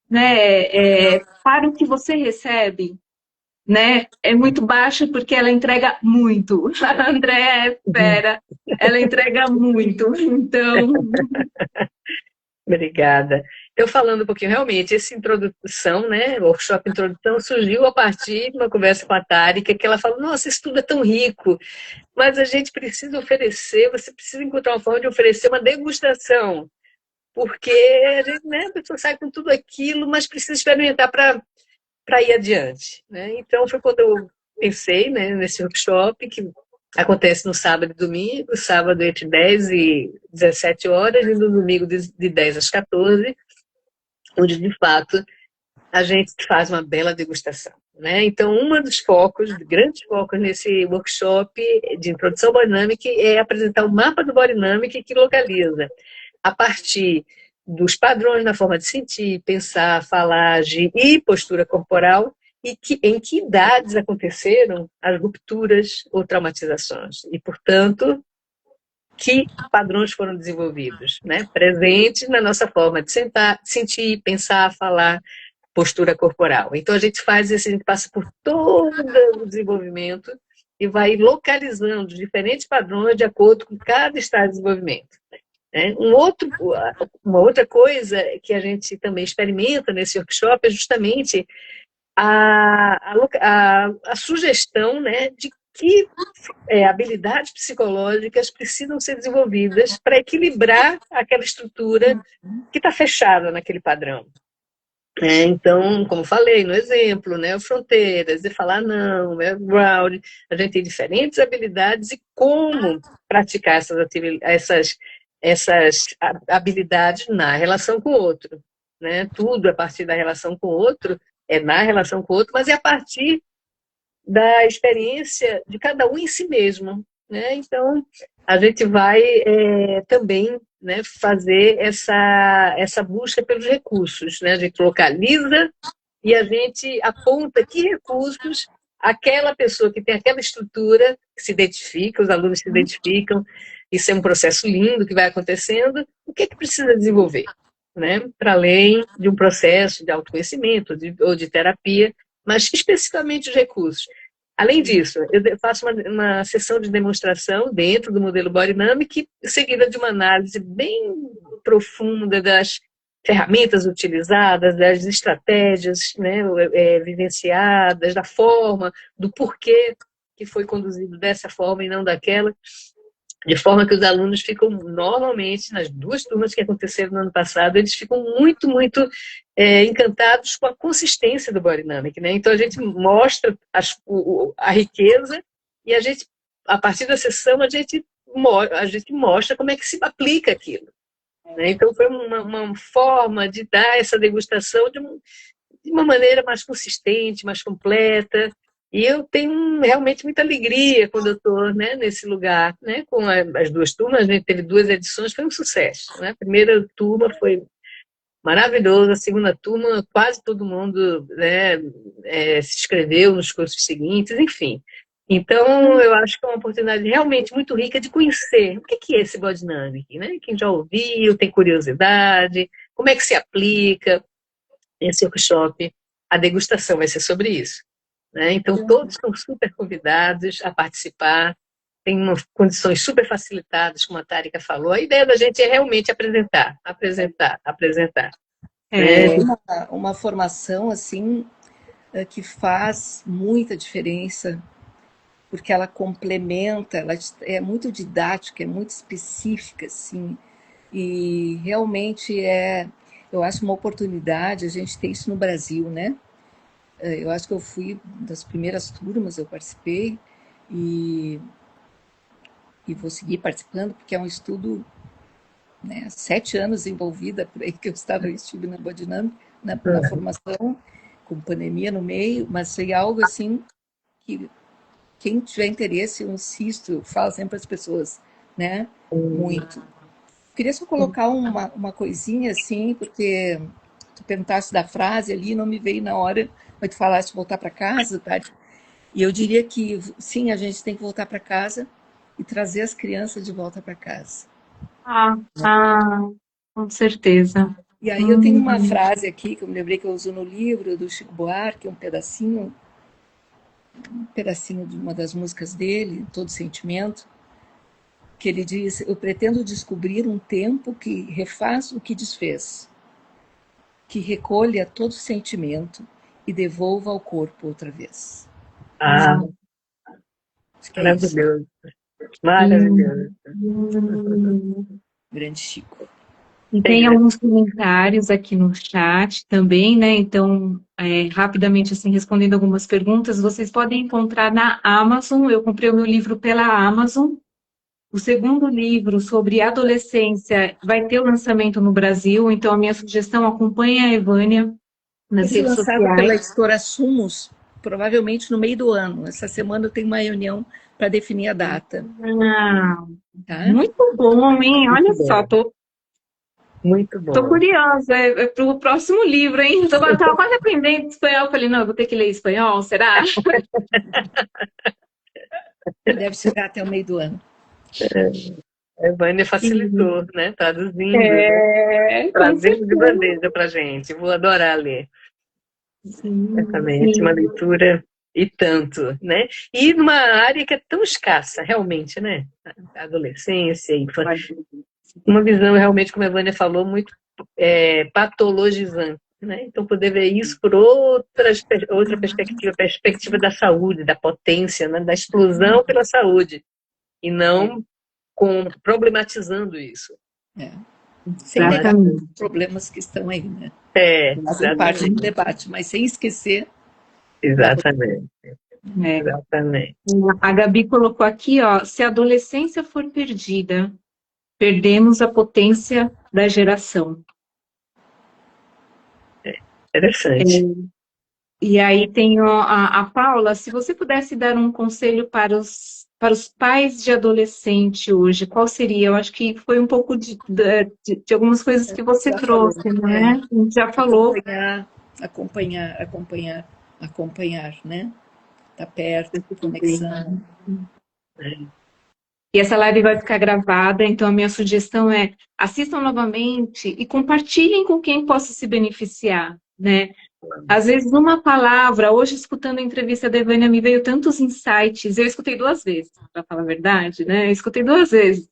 né, para o que você recebe, né, é muito baixo, porque ela entrega muito. A Andréa é fera, ela entrega muito. Então, Obrigada. Eu falando um pouquinho, realmente, essa introdução, né, o workshop introdução, surgiu a partir de uma conversa com a Tárika, que ela falou, nossa, isso tudo é tão rico, mas a gente precisa oferecer, você precisa encontrar uma forma de oferecer uma degustação, porque a gente, né, a pessoa sai com tudo aquilo, mas precisa experimentar para ir adiante, né? Então, foi quando eu pensei, né, nesse workshop, que acontece no sábado e domingo, sábado entre 10 e 17 horas, e no domingo de 10 às 14, onde, de fato, a gente faz uma bela degustação, né? Então, um dos focos, grandes focos nesse workshop de introdução ao Bodynamic é apresentar o mapa do Bodynamic, que localiza, a partir dos padrões na forma de sentir, pensar, falar, agir e postura corporal, e em que idades aconteceram as rupturas ou traumatizações. E, portanto, que padrões foram desenvolvidos, né? Presentes na nossa forma de sentar, sentir, pensar, falar, postura corporal. Então, a gente passa por todo o desenvolvimento e vai localizando diferentes padrões de acordo com cada estado de desenvolvimento. Uma outra coisa que a gente também experimenta nesse workshop é justamente a sugestão, né, de que habilidades psicológicas precisam ser desenvolvidas para equilibrar aquela estrutura que está fechada naquele padrão. Então, como falei no exemplo, né, fronteiras, de falar não, ground, a gente tem diferentes habilidades e como praticar essas habilidades na relação com o outro, né? Tudo a partir da relação com o outro, na relação com o outro, mas é a partir da experiência de cada um em si mesmo, né? Então, a gente vai também, né, fazer essa busca pelos recursos, né? A gente localiza e a gente aponta que recursos aquela pessoa que tem aquela estrutura que se identifica, os alunos se identificam, isso é um processo lindo que vai acontecendo, o que precisa desenvolver, né? Para além de um processo de autoconhecimento ou de terapia, mas especificamente os recursos. Além disso, eu faço uma sessão de demonstração dentro do modelo Bodynamic, seguida de uma análise bem profunda das ferramentas utilizadas, das estratégias, né, vivenciadas, da forma, do porquê que foi conduzido dessa forma e não daquela, de forma que os alunos ficam, normalmente, nas 2 turmas que aconteceram no ano passado, eles ficam muito, muito encantados com a consistência do Bodynamic, né? Então, a gente mostra a riqueza e a partir da sessão, a gente mostra como é que se aplica aquilo. Né? Então, foi uma forma de dar essa degustação de uma maneira mais consistente, mais completa. E eu tenho realmente muita alegria quando eu estou, né, nesse lugar, né, com as 2 turmas. A gente teve 2 edições, foi um sucesso. Né? A primeira turma foi maravilhosa, a segunda turma quase todo mundo, né, se inscreveu nos cursos seguintes, enfim. Então, eu acho que é uma oportunidade realmente muito rica de conhecer o que é esse Bodynamic, né? Quem já ouviu, tem curiosidade, como é que se aplica esse workshop, a degustação vai ser sobre isso. Né? Então, todos estão super convidados a participar, tem condições super facilitadas, como a Tárika falou. A ideia da gente é realmente apresentar. É uma formação assim que faz muita diferença, porque ela complementa, ela é muito didática, é muito específica, assim. E realmente eu acho uma oportunidade a gente ter isso no Brasil, né? Eu acho que eu fui das primeiras turmas, eu participei e, e vou seguir participando, porque é um estudo, né, 7 anos envolvida, por aí que estive na Biodinâmica, na formação, com pandemia no meio, mas foi algo assim que quem tiver interesse, eu insisto, eu falo sempre para as pessoas, né? Muito. Queria só colocar uma coisinha assim, porque tu perguntaste da frase ali, não me veio na hora, mas tu falaste de voltar para casa, tá? E eu diria que sim, a gente tem que voltar para casa e trazer as crianças de volta para casa. Ah, ah, com certeza. E aí eu tenho uma Hum, frase aqui que eu me lembrei que eu uso no livro do Chico Buarque, um pedacinho de uma das músicas dele, Todo Sentimento, que ele diz: eu pretendo descobrir um tempo que refaz o que desfez, que recolha todo sentimento e devolva ao corpo outra vez. Ah, Acho que é isso. maravilhoso, hum, maravilhoso. Grande Chico. E É tem grande. alguns comentários aqui no chat também, né? Então, rapidamente, assim, respondendo algumas perguntas, vocês podem encontrar na Amazon. Eu comprei o meu livro pela Amazon. O segundo livro sobre adolescência vai ter o lançamento no Brasil, então a minha sugestão, acompanhe a Evânia Vai nas ser redes lançado pela sociais. editora Sumos, provavelmente no meio do ano. Essa semana eu tenho uma reunião para definir a data, Ah, tá? muito bom, hein? Muito Olha só, bom, muito tô bom. curiosa, é pro próximo livro, hein? Tava quase aprendendo espanhol, falei, não, eu vou ter que ler espanhol, será? Deve chegar até o meio do ano. A Evânia Sim, facilitou, né? Traduzindo, né? com Trazendo de certeza. bandeja para gente. Vou adorar ler. Sim, Certamente, uma sim. leitura e tanto, né? E numa área que é tão escassa, realmente, né? A adolescência, a infância. Uma visão, realmente, como a Vânia falou, muito patologizante, né? Então, poder ver isso por outra perspectiva, perspectiva da saúde, da potência, né? Da explosão pela saúde, e não problematizando isso. É. Sem negar Exatamente. os problemas que estão aí, né? Fazem parte do Exatamente, debate, mas sem esquecer da exatamente, É. exatamente. A Gabi colocou aqui, ó, se a adolescência for perdida, perdemos a potência da geração. Interessante. E aí tem ó, a Paula, se você pudesse dar um conselho para os pais de adolescente hoje, qual seria? Eu acho que foi um pouco de algumas coisas que você já falou. trouxe, né? A gente já falou. Acompanhar, né? Tá perto, conexão. E essa live vai ficar gravada, então a minha sugestão é assistam novamente e compartilhem com quem possa se beneficiar, né? Às vezes, uma palavra, hoje escutando a entrevista da Ivânia, me veio tantos insights, eu escutei 2 vezes, para falar a verdade, né? Eu escutei 2 vezes.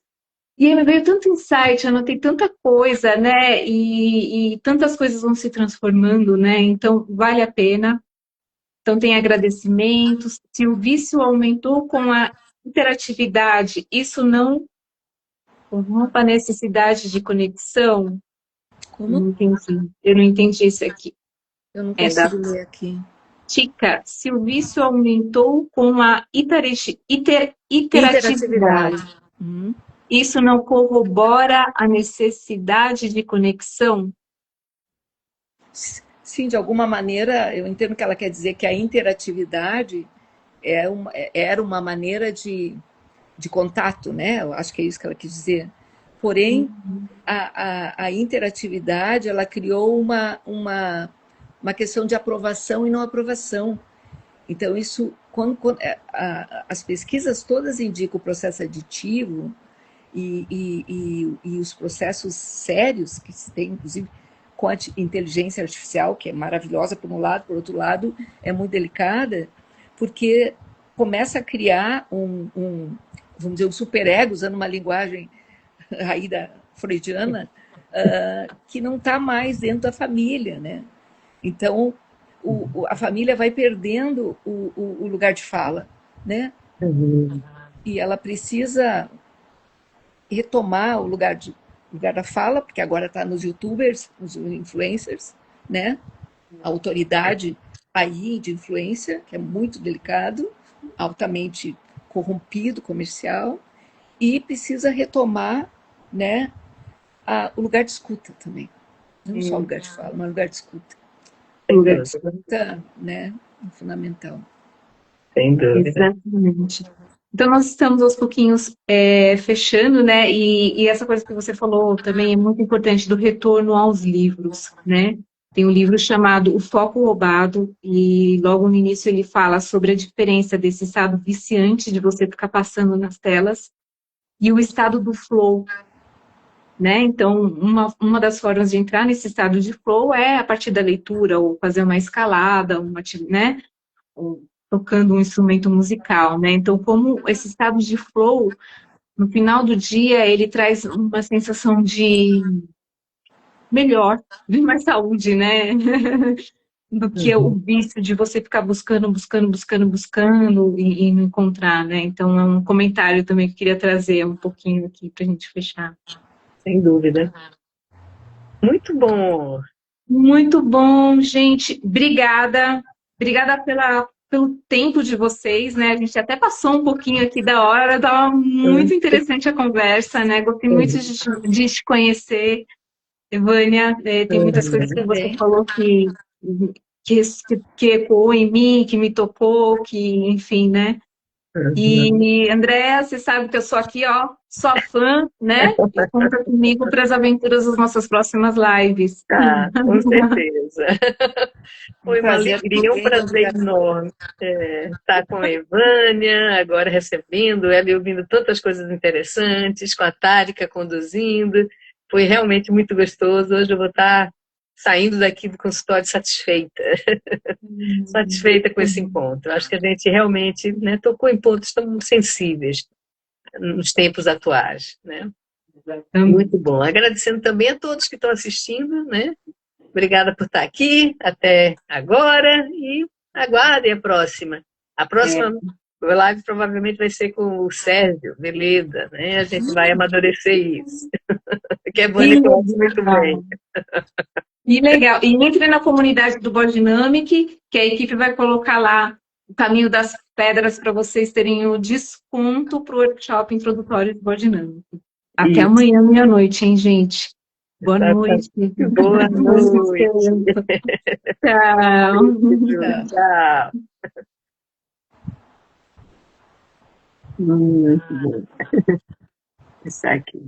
E aí me veio tanto insight, anotei tanta coisa, né? E tantas coisas vão se transformando, né? Então, vale a pena. Então, tem agradecimentos. Se o vício aumentou com a interatividade, isso não corrompa a necessidade de conexão? Como? Eu não entendi isso aqui. Eu não É da consigo ler aqui. Tica, se o vício aumentou com a interatividade, Interatividade. Uhum. isso não corrobora a necessidade de conexão? Sim, de alguma maneira, eu entendo que ela quer dizer que a interatividade era uma maneira de contato, né? Eu acho que é isso que ela quis dizer. Porém, a interatividade, ela criou uma questão de aprovação e não aprovação. Então, isso, as pesquisas todas indicam o processo aditivo e os processos sérios que se tem, inclusive com a inteligência artificial, que é maravilhosa por um lado, por outro lado, é muito delicada, porque começa a criar vamos dizer, um superego, usando uma linguagem aí da freudiana, que não está mais dentro da família, né? Então, a família vai perdendo o lugar de fala, né? Uhum. E ela precisa retomar o lugar lugar da fala, porque agora está nos YouTubers, nos influencers, né? A autoridade aí de influência, que é muito delicado, altamente corrompido, comercial, e precisa retomar, né, o lugar de escuta também. Não só o lugar de fala, mas o lugar de escuta. O lugar de escuta, né, é fundamental. Sem dúvida. Exatamente. Então, nós estamos aos pouquinhos fechando, né? E essa coisa que você falou também é muito importante do retorno aos livros, né? Tem um livro chamado O Foco Roubado, e logo no início ele fala sobre a diferença desse estado viciante de você ficar passando nas telas e o estado do flow, né? Então, uma das formas de entrar nesse estado de flow é a partir da leitura, ou fazer uma escalada, né? Ou tocando um instrumento musical, né? Então, como esse estado de flow, no final do dia, ele traz uma sensação de melhor, de mais saúde, né? Do que o vício de você ficar buscando e não encontrar, né? Então, é um comentário também que eu queria trazer um pouquinho aqui para a gente fechar. Sem dúvida. Muito bom. Muito bom, gente. Obrigada. Obrigada pelo tempo de vocês, né? A gente até passou um pouquinho aqui da hora, estava muito interessante a conversa, né? Gostei muito de te conhecer, Evânia. Tem muitas coisas que você falou que ecoou em mim, que me tocou, que, enfim, né? E, Andréa, você sabe que eu sou aqui, ó, sua fã, né? E conta comigo para as aventuras das nossas próximas lives. Tá, com certeza. Foi uma Prazer alegria, um prazer enorme estar com a Evânia, agora recebendo ela e ouvindo tantas coisas interessantes, com a Tárika conduzindo. Foi realmente muito gostoso. Hoje eu vou estar saindo daqui do consultório satisfeita. Satisfeita com esse encontro. Acho que a gente realmente, né, tocou em pontos tão sensíveis nos tempos atuais, né? Muito bom. Agradecendo também a todos que estão assistindo, né? Obrigada por estar aqui até agora e aguardem a próxima. A próxima live provavelmente vai ser com o Sérgio Veleda, né? A gente vai amadurecer isso. Que é bom, ele conhece muito bem. E legal. E entre na comunidade do Biodynamic, que a equipe vai colocar lá o caminho das pedras para vocês terem o desconto para o workshop introdutório do Biodynamic. Até amanhã, meia-noite, hein, gente? Boa noite. Boa noite. Tchau. Tchau. Muito bom. Isso aqui.